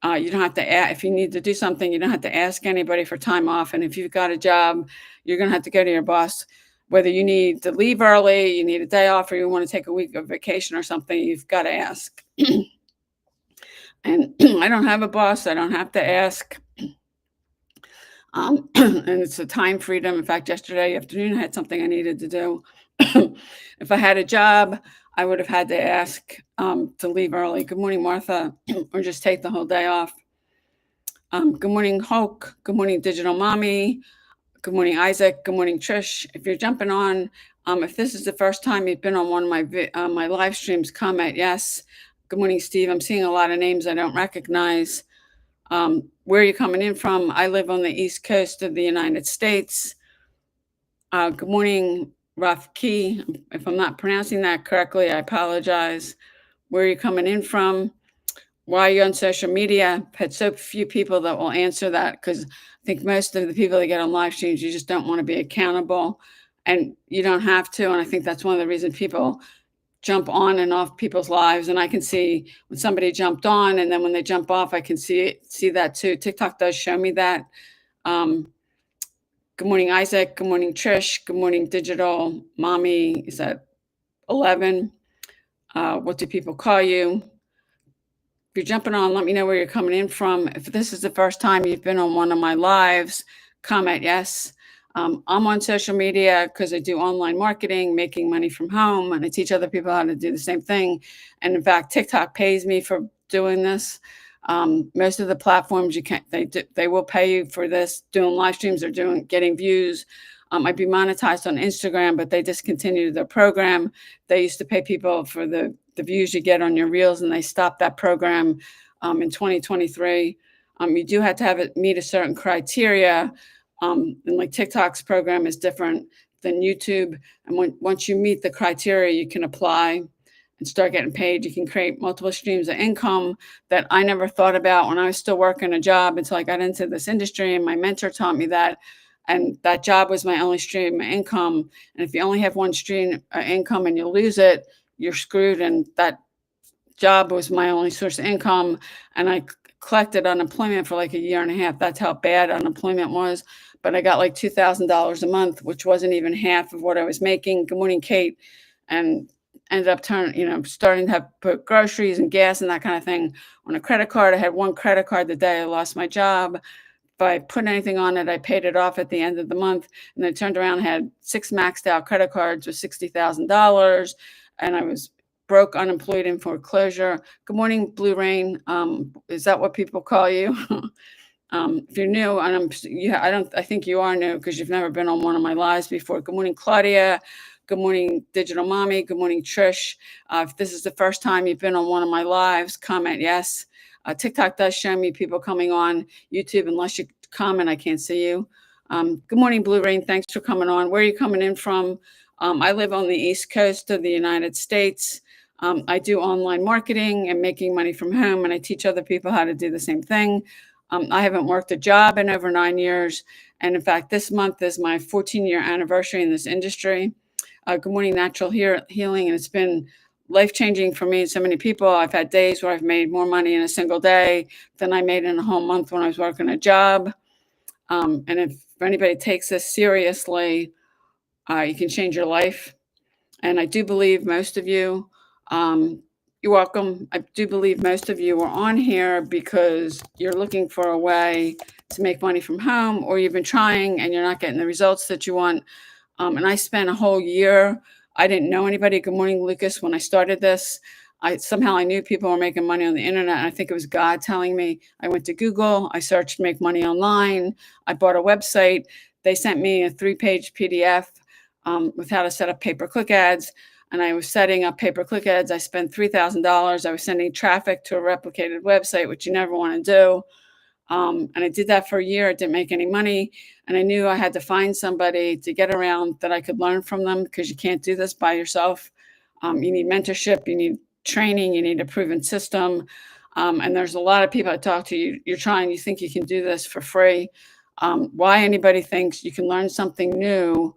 You don't have to if you need to do something, you don't have to ask anybody for time off. And if you've got a job, you're going to have to go to your boss, whether you need to leave early, you need a day off, or you want to take a week of vacation or something, you've got to ask. And I don't have a boss. I don't have to ask. And it's a time freedom. In fact, yesterday afternoon, I had something I needed to do. If I had a job, I would have had to ask to leave early. Good morning, Martha, or just take the whole day off. Good morning, Hulk. Good morning, Digital Mommy. Good morning, Isaac. Good morning, Trish. If you're jumping on, if this is the first time you've been on one of my live streams, comment yes. Good morning, Steve. I'm seeing a lot of names I don't recognize. Where are you coming in from? I live on the East Coast of the United States. Good morning, Rafki. If I'm not pronouncing that correctly, I apologize. Where are you coming in from? Why are you on social media? I've had so few people that will answer that, because I think most of the people that get on live streams, you just don't want to be accountable, and you don't have to. And I think that's one of the reasons people jump on and off people's lives. And I can see when somebody jumped on, and then when they jump off, I can see that too. TikTok does show me that. Good morning, Isaac. Good morning, Trish. Good morning, Digital Mommy. Is that 11? What do people call you? If you're jumping on, let me know where you're coming in from. If this is the first time you've been on one of my lives, comment yes. I'm on social media because I do online marketing, making money from home, and I teach other people how to do the same thing. And in fact, TikTok pays me for doing this. Most of the platforms they will pay you for this, doing live streams or getting views. I'd be monetized on Instagram, but they discontinued their program. They used to pay people for the views you get on your reels, and they stopped that program in 2023. You do have to meet a certain criteria, and like TikTok's program is different than YouTube. And once you meet the criteria, you can apply and start getting paid. You can create multiple streams of income that I never thought about when I was still working a job until I got into this industry, and my mentor taught me that. And that job was my only stream of income. And if you only have one stream of income and you lose it, you're screwed. And that job was my only source of income. And I collected unemployment for like a year and a half. That's how bad unemployment was. But I got like $2,000 a month, which wasn't even half of what I was making. Good morning, Kate. And ended up starting to put groceries and gas and that kind of thing on a credit card. I had one credit card the day I lost my job. I put anything on it, I paid it off at the end of the month. And then turned around and had 6 maxed out credit cards with $60,000. And I was broke, unemployed, in foreclosure. Good morning, Blue Rain. Is that what people call you? If you're new, and I think you are new because you've never been on one of my lives before. Good morning, Claudia. Good morning, Digital Mommy. Good morning, Trish. If this is the first time you've been on one of my lives, comment yes. TikTok does show me people coming on YouTube. Unless you comment, I can't see you. Good morning, Blue Rain. Thanks for coming on. Where are you coming in from? I live on the East Coast of the United States. I do online marketing and making money from home, and I teach other people how to do the same thing. I haven't worked a job in over 9 years. And in fact, this month is my 14-year anniversary in this industry. Good morning, Natural Healing. And it's been life-changing for me and so many people. I've had days where I've made more money in a single day than I made in a whole month when I was working a job. And if anybody takes this seriously, you can change your life. And I do believe most of you, you're welcome. I do believe most of you are on here because you're looking for a way to make money from home, or you've been trying and you're not getting the results that you want. And I spent a whole year. I didn't know anybody. Good morning, Lucas. When I started this, I knew people were making money on the internet. And I think it was God telling me. I went to Google. I searched make money online. I bought a website. They sent me a 3-page PDF with how to set up pay-per-click ads. And I was setting up pay-per-click ads. I spent $3,000. I was sending traffic to a replicated website, which you never want to do. And I did that for a year. I didn't make any money. And I knew I had to find somebody to get around that I could learn from them, because you can't do this by yourself. You need mentorship. You need training. You need a proven system. And there's a lot of people I talk to. You think you can do this for free. Why anybody thinks you can learn something new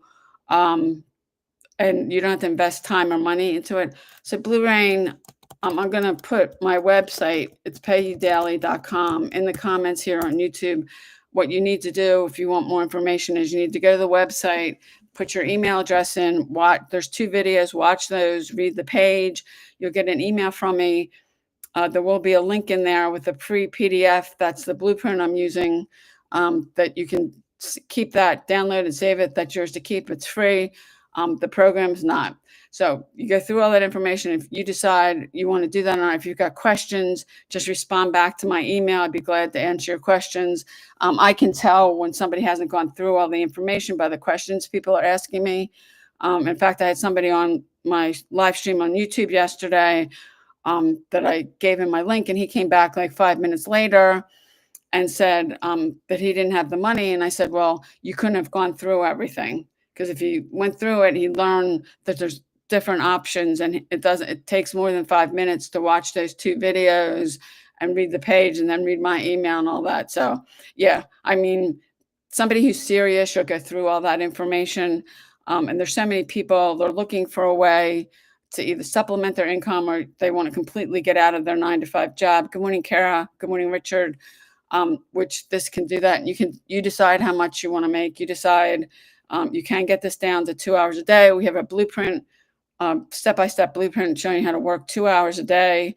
and you don't have to invest time or money into it. So Blue Rain, I'm going to put my website, it's payyodaily.com, in the comments here on YouTube. What you need to do if you want more information is you need to go to the website, put your email address in. There's 2 videos. Watch those, read the page. You'll get an email from me. There will be a link in there with a free PDF. That's the blueprint I'm using, that you can keep that, download and save it. That's yours to keep. It's free. The program's not. So you go through all that information. If you decide you want to do that or not, if you've got questions, just respond back to my email. I'd be glad to answer your questions. I can tell when somebody hasn't gone through all the information by the questions people are asking me. In fact, I had somebody on my live stream on YouTube yesterday that I gave him my link, and he came back like 5 minutes later and said that he didn't have the money. And I said, well, you couldn't have gone through everything, because if he went through it, he learned that there's different options, and it takes more than 5 minutes to watch those 2 videos and read the page and then read my email and all that. So yeah, I mean, somebody who's serious should go through all that information. And there's so many people, they're looking for a way to either supplement their income, or they want to completely get out of their 9-to-5 job. Good morning, Kara. Good morning, Richard. Which this can do that. You decide how much you want to make. You decide. You can get this down to 2 hours a day. We have a blueprint, step-by-step blueprint showing you how to work 2 hours a day,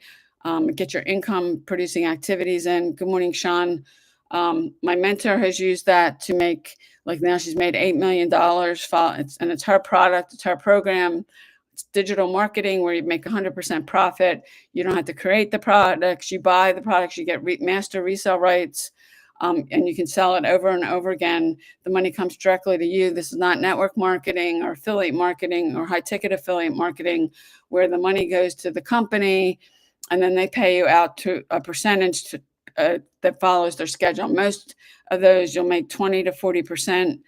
get your income producing activities in. Good morning, Sean. My mentor has used that to make, like now she's made $8 million. And it's her product, it's her program. It's digital marketing where you make 100% profit. You don't have to create the products. You buy the products. You get master resale rights. And you can sell it over and over again. The money comes directly to you. This is not network marketing or affiliate marketing or high-ticket affiliate marketing, where the money goes to the company and then they pay you out to a percentage that follows their schedule. Most of those you'll make 20 to 40%.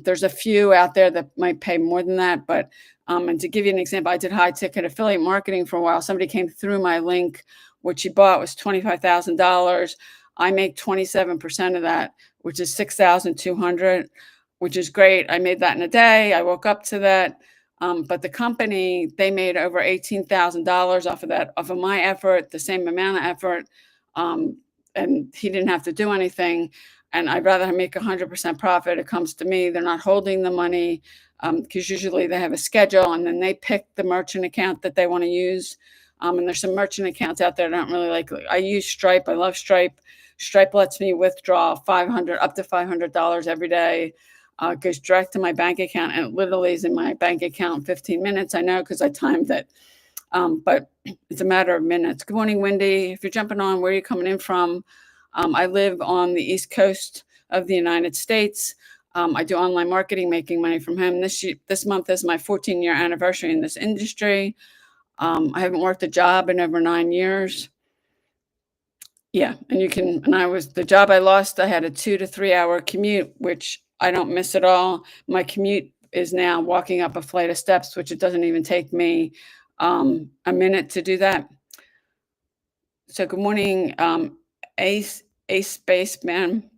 There's a few out there that might pay more than that. But and to give you an example, I did high-ticket affiliate marketing for a while. Somebody came through my link. What she bought was $25,000. I make 27% of that, which is $6,200, which is great. I made that in a day. I woke up to that. But the company, they made over $18,000 off of that, off of my effort, the same amount of effort. And he didn't have to do anything. And I'd rather make 100% profit. It comes to me. They're not holding the money, because usually they have a schedule, and then they pick the merchant account that they want to use. And there's some merchant accounts out there that I don't really like. I use Stripe. I love Stripe. Stripe lets me withdraw up to $500 every day. It goes direct to my bank account, and it literally is in my bank account in 15 minutes. I know because I timed it, but it's a matter of minutes. Good morning, Wendy. If you're jumping on, where are you coming in from? I live on the East Coast of the United States. I do online marketing, making money from home. This month is my 14-year anniversary in this industry. I haven't worked a job in over 9 years. Yeah, and the job I lost, I had a 2 to 3 hour commute, which I don't miss at all. My commute is now walking up a flight of steps, which it doesn't even take me a minute to do that. So good morning, Ace Spaceman.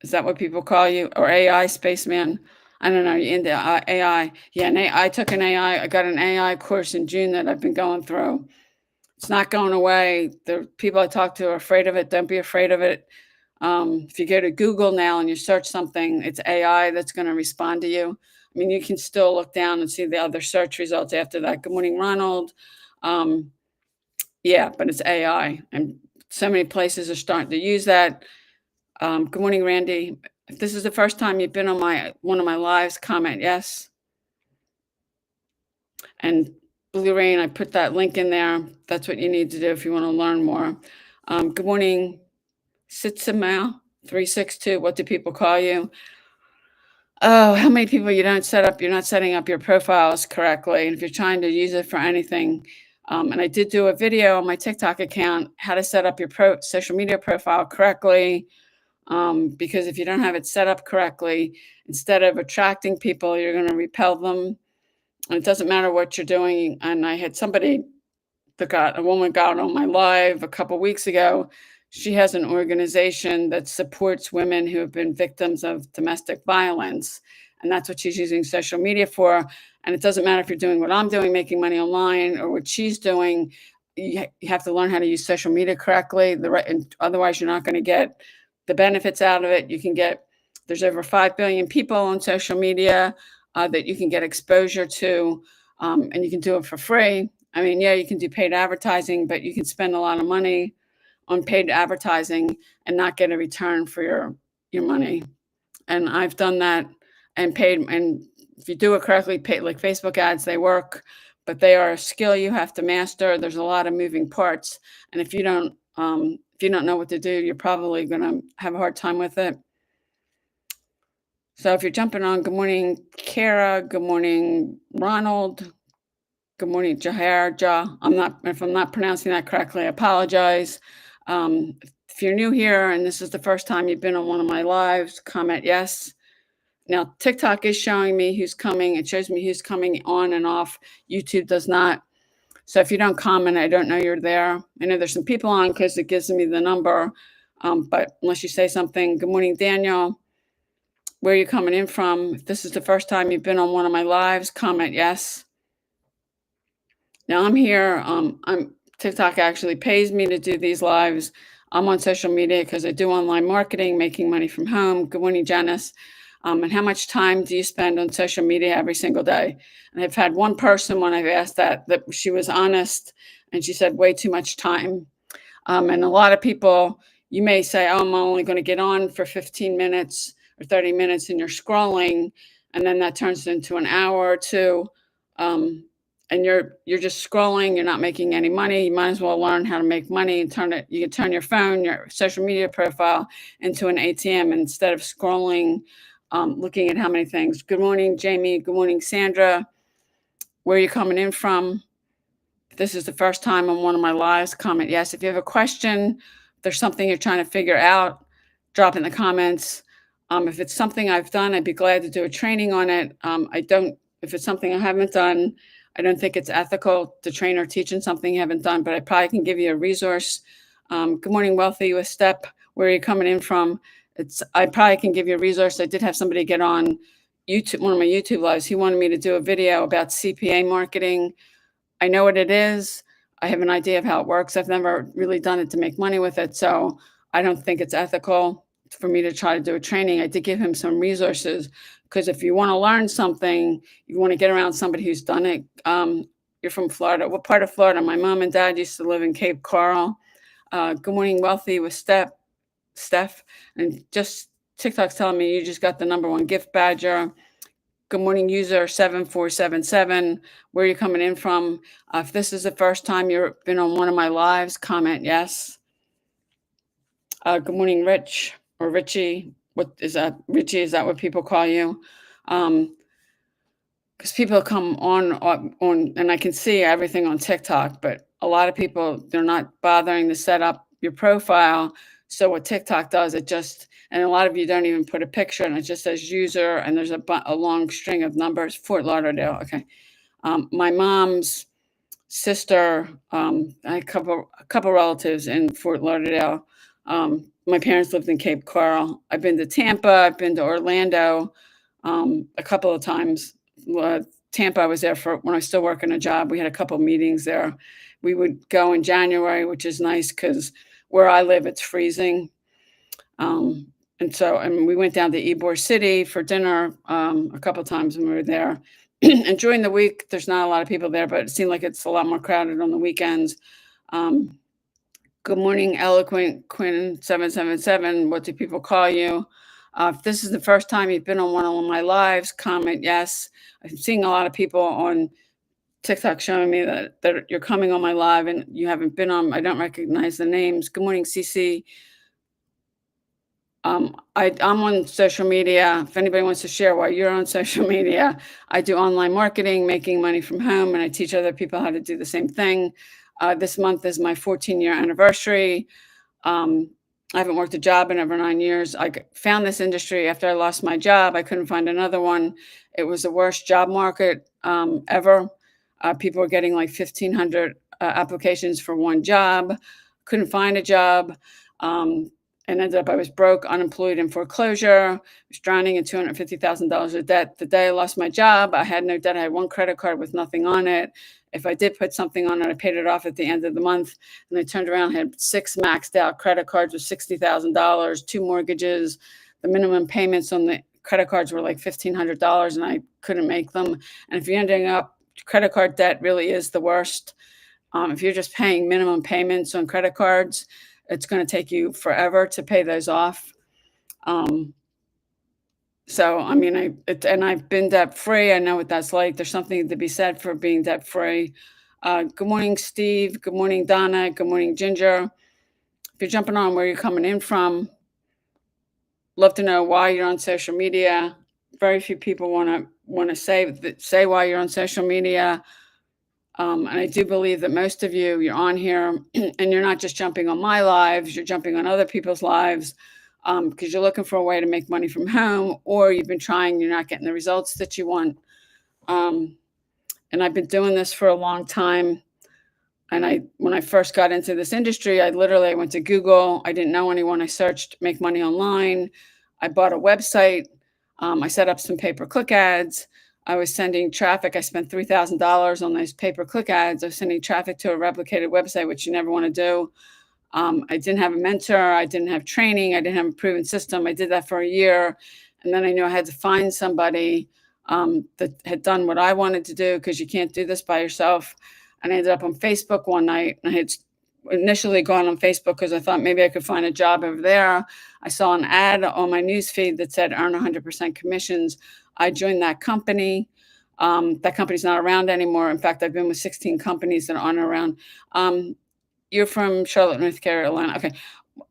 Is that what people call you? Or AI Spaceman? I don't know. You're into AI. Yeah, I took an AI. I got an AI course in June that I've been going through. It's not going away. The people I talk to are afraid of it. Don't be afraid of it. If you go to Google now and you search something, it's AI that's going to respond to you. I mean, you can still look down and see the other search results after that. Good morning, Ronald. Yeah, but it's AI. And so many places are starting to use that. Good morning, Randy. If this is the first time you've been on one of my lives, comment yes. And Blue Rain, I put that link in there. That's what you need to do if you want to learn more. Good morning, Sitsamau 362. What do people call you? Oh, how many people you're not setting up your profiles correctly. And if you're trying to use it for anything, and I did do a video on my TikTok account, how to set up your social media profile correctly. Because if you don't have it set up correctly, instead of attracting people, you're going to repel them. And it doesn't matter what you're doing. And I had a woman got on my live a couple weeks ago. She has an organization that supports women who have been victims of domestic violence. And that's what she's using social media for. And it doesn't matter if you're doing what I'm doing, making money online, or what she's doing. You have to learn how to use social media correctly. And otherwise, you're not going to get the benefits out of it. There's over 5 billion people on social media that you can get exposure to, and you can do it for free. I mean, yeah, you can do paid advertising, but you can spend a lot of money on paid advertising and not get a return for your money. And I've done that and paid. And if you do it correctly, like Facebook ads, they work, but they are a skill you have to master. There's a lot of moving parts. And if you don't know what to do, you're probably going to have a hard time with it. So if you're jumping on, good morning, Kara. Good morning, Ronald. Good morning, Jahar. If I'm not pronouncing that correctly, I apologize. If you're new here and this is the first time you've been on one of my lives, comment yes. Now, TikTok is showing me who's coming. It shows me who's coming on and off. YouTube does not. So if you don't comment, I don't know you're there. I know there's some people on because it gives me the number. But unless you say something, good morning, Daniel. Where are you coming in from? If this is the first time you've been on one of my lives, comment yes. Now I'm here. TikTok actually pays me to do these lives. I'm on social media because I do online marketing, making money from home. Good morning, Janice. And how much time do you spend on social media every single day? And I've had one person when I've asked that she was honest, and she said way too much time. And a lot of people, you may say, oh, I'm only going to get on for 15 minutes or 30 minutes, and you're scrolling, and then that turns into an hour or two. And you're just scrolling, you're not making any money. You might as well learn how to make money and you can turn your phone, your social media profile into an ATM instead of scrolling, looking at how many things. Good morning, Jamie. Good morning, Sandra. Where are you coming in from? If this is the first time on one of my lives, comment yes. If you have a question, if there's something you're trying to figure out, drop in the comments. If it's something I've done, I'd be glad to do a training on it. If it's something I haven't done, I don't think it's ethical to train or teach in something you haven't done, but I probably can give you a resource. Good morning, Wealthy with Step. Where are you coming in from? I probably can give you a resource. I did have somebody get on YouTube, one of my YouTube lives. He wanted me to do a video about CPA marketing. I know what it is. I have an idea of how it works. I've never really done it to make money with it, so I don't think it's ethical for me to try to do a training. I did give him some resources because if you want to learn something, you want to get around somebody who's done it. You're from Florida. What part of Florida? My mom and dad used to live in Cape Coral. Good morning, Wealthy with Steph. And just TikTok's telling me you just got the number one gift badger. Good morning, user 7477. Where are you coming in from? If this is the first time you've been on one of my lives, comment yes. Good morning, Rich or Richie. What is that? Richie, is that what people call you? Because people come on, and I can see everything on TikTok, but a lot of people, they're not bothering to set up your profile. So what TikTok does, and a lot of you don't even put a picture, and it just says user, and there's a long string of numbers. Fort Lauderdale. Okay. My mom's sister, I have a couple relatives in Fort Lauderdale. My parents lived in Cape Coral. I've been to Tampa. I've been to Orlando a couple of times. Tampa, I was there for when I was still working a job. We had a couple of meetings there. We would go in January, which is nice because where I live, it's freezing. And we went down to Ybor City for dinner a couple of times when we were there. And during the week, there's not a lot of people there, but it seemed like it's a lot more crowded on the weekends. Good morning, Eloquent Quinn 777. What do people call you? If this is the first time you've been on one of my lives, comment yes. I'm seeing a lot of people on TikTok showing me that you're coming on my live and you haven't been on. I don't recognize the names. Good morning, CC. I'm on social media. If anybody wants to share why you're on social media, I do online marketing, making money from home, and I teach other people how to do the same thing. This month is my 14-year anniversary. I haven't worked a job in over 9 years. I found this industry after I lost my job. I couldn't find another one. It was the worst job market ever. People were getting like 1,500 applications for one job. Couldn't find a job. And ended up, I was broke, unemployed, in foreclosure. I was drowning in $250,000 of debt. The day I lost my job, I had no debt. I had one credit card with nothing on it. If I did put something on it, I paid it off at the end of the month. And I turned around, had 6 maxed out credit cards with $60,000, 2 mortgages. The minimum payments on the credit cards were like $1,500, and I couldn't make them. And if you're ending up, credit card debt really is the worst. If you're just paying minimum payments on credit cards, it's going to take you forever to pay those off. So, I mean, I've been debt free. I know what that's like. There's something to be said for being debt free. Good morning, Steve. Good morning, Donna. Good morning, Ginger. If you're jumping on, where you're coming in from, love to know why you're on social media. Very few people want to say why you're on social media. And I do believe that most of you're on here and you're not just jumping on my lives, you're jumping on other people's lives because you're looking for a way to make money from home, or you've been trying, you're not getting the results that you want. And I've been doing this for a long time. And when I first got into this industry, I went to Google. I didn't know anyone. I searched make money online. I bought a website. I set up some pay-per-click ads. I was sending traffic. I spent $3,000 on those pay-per-click ads. I was sending traffic to a replicated website, which you never want to do. I didn't have a mentor. I didn't have training. I didn't have a proven system. I did that for a year. And then I knew I had to find somebody that had done what I wanted to do, because you can't do this by yourself. And I ended up on Facebook one night. And I had initially gone on Facebook because I thought maybe I could find a job over there. I saw an ad on my newsfeed that said earn 100% commissions. I joined that company. That company's not around anymore. In fact, I've been with 16 companies that aren't around. You're from Charlotte, North Carolina. Okay.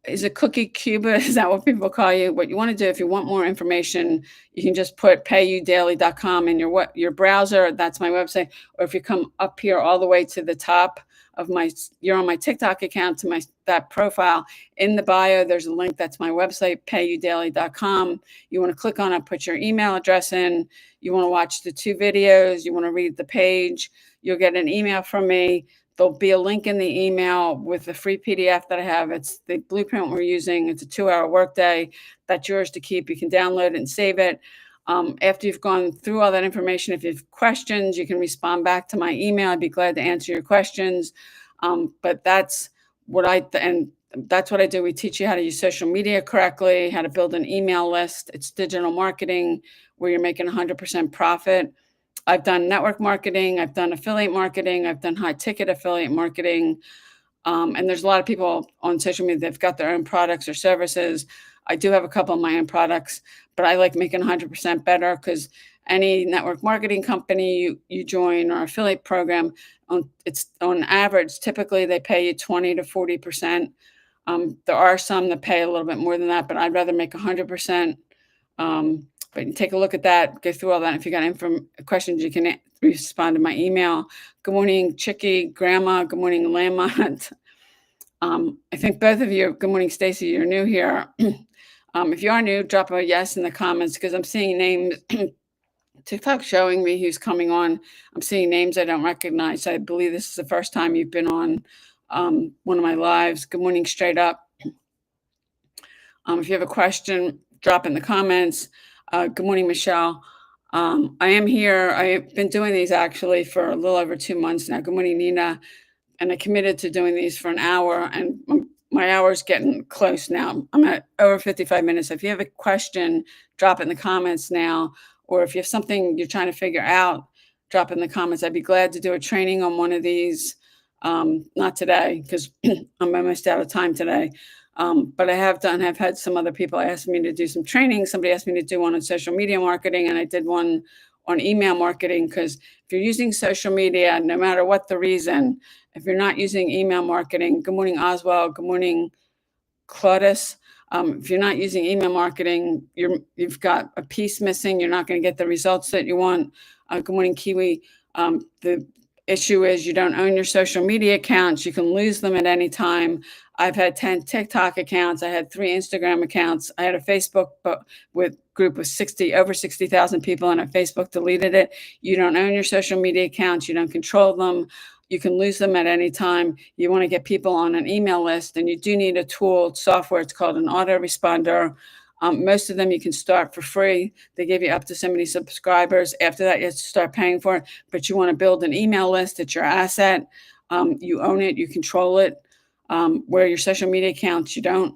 Is it Cookie Cuba? Is that what people call you? What you want to do, if you want more information, you can just put payudaily.com in your browser. That's my website. Or if you come up here all the way to the top of you're on my TikTok account, to that profile. In the bio, there's a link. That's my website, payudaily.com. You want to click on it, put your email address in. You want to watch the 2 videos. You want to read the page. You'll get an email from me. There'll be a link in the email with the free PDF that I have. It's the blueprint we're using. It's a 2-hour workday. That's yours to keep. You can download it and save it. After you've gone through all that information, if you have questions, you can respond back to my email. I'd be glad to answer your questions. But that's what I do. We teach you how to use social media correctly, how to build an email list. It's digital marketing where you're making 100% profit. I've done network marketing. I've done affiliate marketing. I've done high ticket affiliate marketing. And there's a lot of people on social media, they've got their own products or services. I do have a couple of my own products, but I like making 100% better because any network marketing company you join or affiliate program, it's on average, typically they pay you 20 to 40%. There are some that pay a little bit more than that, but I'd rather make 100%. But you take a look at that, go through all that. If you got questions, you can respond to my email. Good morning, Chicky, Grandma. Good morning, Lamont. I think both of you, good morning, Stacy, you're new here. If you are new, drop a yes in the comments because I'm seeing names. TikTok showing me who's coming on. I'm seeing names I don't recognize. I believe this is the first time you've been on one of my lives. Good morning, straight up. If you have a question, drop in the comments. Good morning, Michelle. I am here. I've been doing these actually for a little over 2 months now. Good morning, Nina. And I committed to doing these for an hour, and my hour's getting close now. I'm at over 55 minutes. If you have a question, drop it in the comments now. Or if you have something you're trying to figure out, drop it in the comments. I'd be glad to do a training on one of these. Not today, because I'm almost out of time today. But I have had some other people ask me to do some training. Somebody asked me to do one on social media marketing, and I did one on email marketing, because if you're using social media, no matter what the reason, if you're not using email marketing, good morning, Oswald. Good morning, Claudius. If you're not using email marketing, you've got a piece missing. You're not going to get the results that you want. Good morning, Kiwi. The issue is you don't own your social media accounts. You can lose them at any time. I've had 10 TikTok accounts. I had 3 Instagram accounts. I had a Facebook group with over 60,000 people, and Facebook deleted it. You don't own your social media accounts. You don't control them. You can lose them at any time. You want to get people on an email list, and you do need a tool, software. It's called an autoresponder. Most of them you can start for free. They give you up to so many subscribers. After that, you have to start paying for it. But you want to build an email list. It's your asset. You own it. You control it. Where your social media accounts, you don't.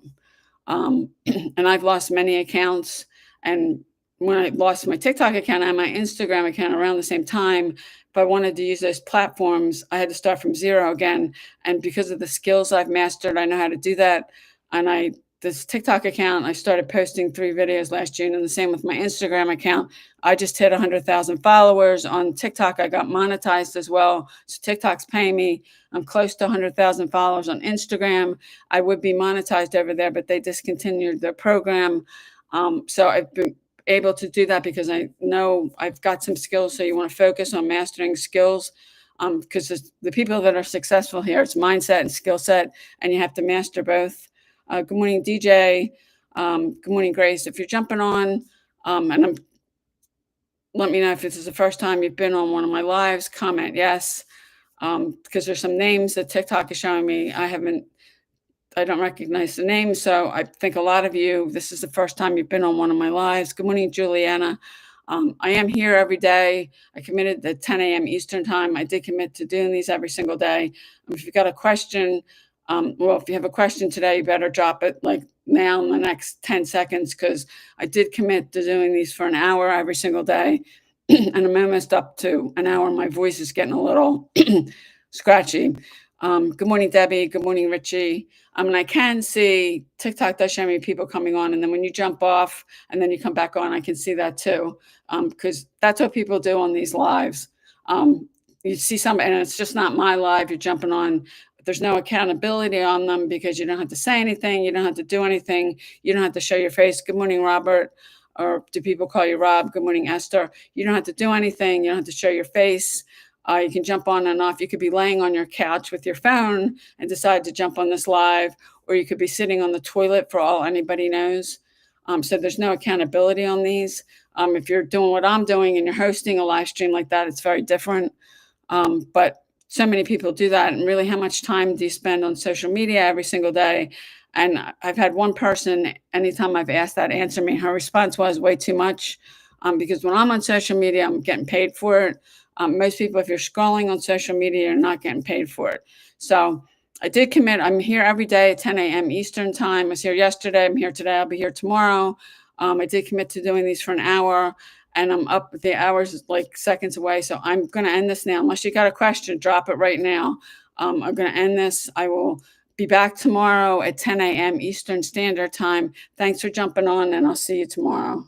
And I've lost many accounts. And when I lost my TikTok account and my Instagram account around the same time, if I wanted to use those platforms, I had to start from zero again. And because of the skills I've mastered, I know how to do that. And this TikTok account, I started posting 3 videos last June, and the same with my Instagram account. I just hit 100,000 followers on TikTok. I got monetized as well. So TikTok's paying me. I'm close to 100,000 followers on Instagram. I would be monetized over there, but they discontinued their program. So I've been able to do that because I know I've got some skills. So you want to focus on mastering skills, because the people that are successful here, it's mindset and skill set, and you have to master both. Good morning, DJ. Good morning, Grace. If you're jumping on, let me know if this is the first time you've been on one of my lives. Comment yes, because there's some names that TikTok is showing me. I don't recognize the name, so I think a lot of you, this is the first time you've been on one of my lives. Good morning, Juliana. I am here every day. I committed at 10 a.m. Eastern time. I did commit to doing these every single day. If you've got a question, if you have a question today, you better drop it like now in the next 10 seconds, because I did commit to doing these for an hour every single day. And I'm almost up to an hour. My voice is getting a little scratchy. Good morning, Debbie. Good morning, Richie. And I can see TikTok does show me people coming on. And then when you jump off and then you come back on, I can see that too. Because that's what people do on these lives. You see and it's just not my live. You're jumping on. There's no accountability on them because you don't have to say anything. You don't have to do anything. You don't have to show your face. Good morning, Robert. Or do people call you Rob? Good morning, Esther. You don't have to do anything. You don't have to show your face. You can jump on and off. You could be laying on your couch with your phone and decide to jump on this live, or you could be sitting on the toilet for all anybody knows. So there's no accountability on these. If you're doing what I'm doing and you're hosting a live stream like that, it's very different. But so many people do that. And really, how much time do you spend on social media every single day? And I've had one person, anytime I've asked that, answer me, her response was way too much. Because when I'm on social media, I'm getting paid for it. Most people, if you're scrolling on social media, you're not getting paid for it. So I did commit. I'm here every day at 10 a.m. Eastern time. I was here yesterday. I'm here today. I'll be here tomorrow. I did commit to doing these for an hour, and I'm up. The hours like seconds away. So I'm going to end this now. Unless you got a question, drop it right now. are going to end this. I will be back tomorrow at 10 a.m. Eastern Standard Time. Thanks for jumping on, and I'll see you tomorrow.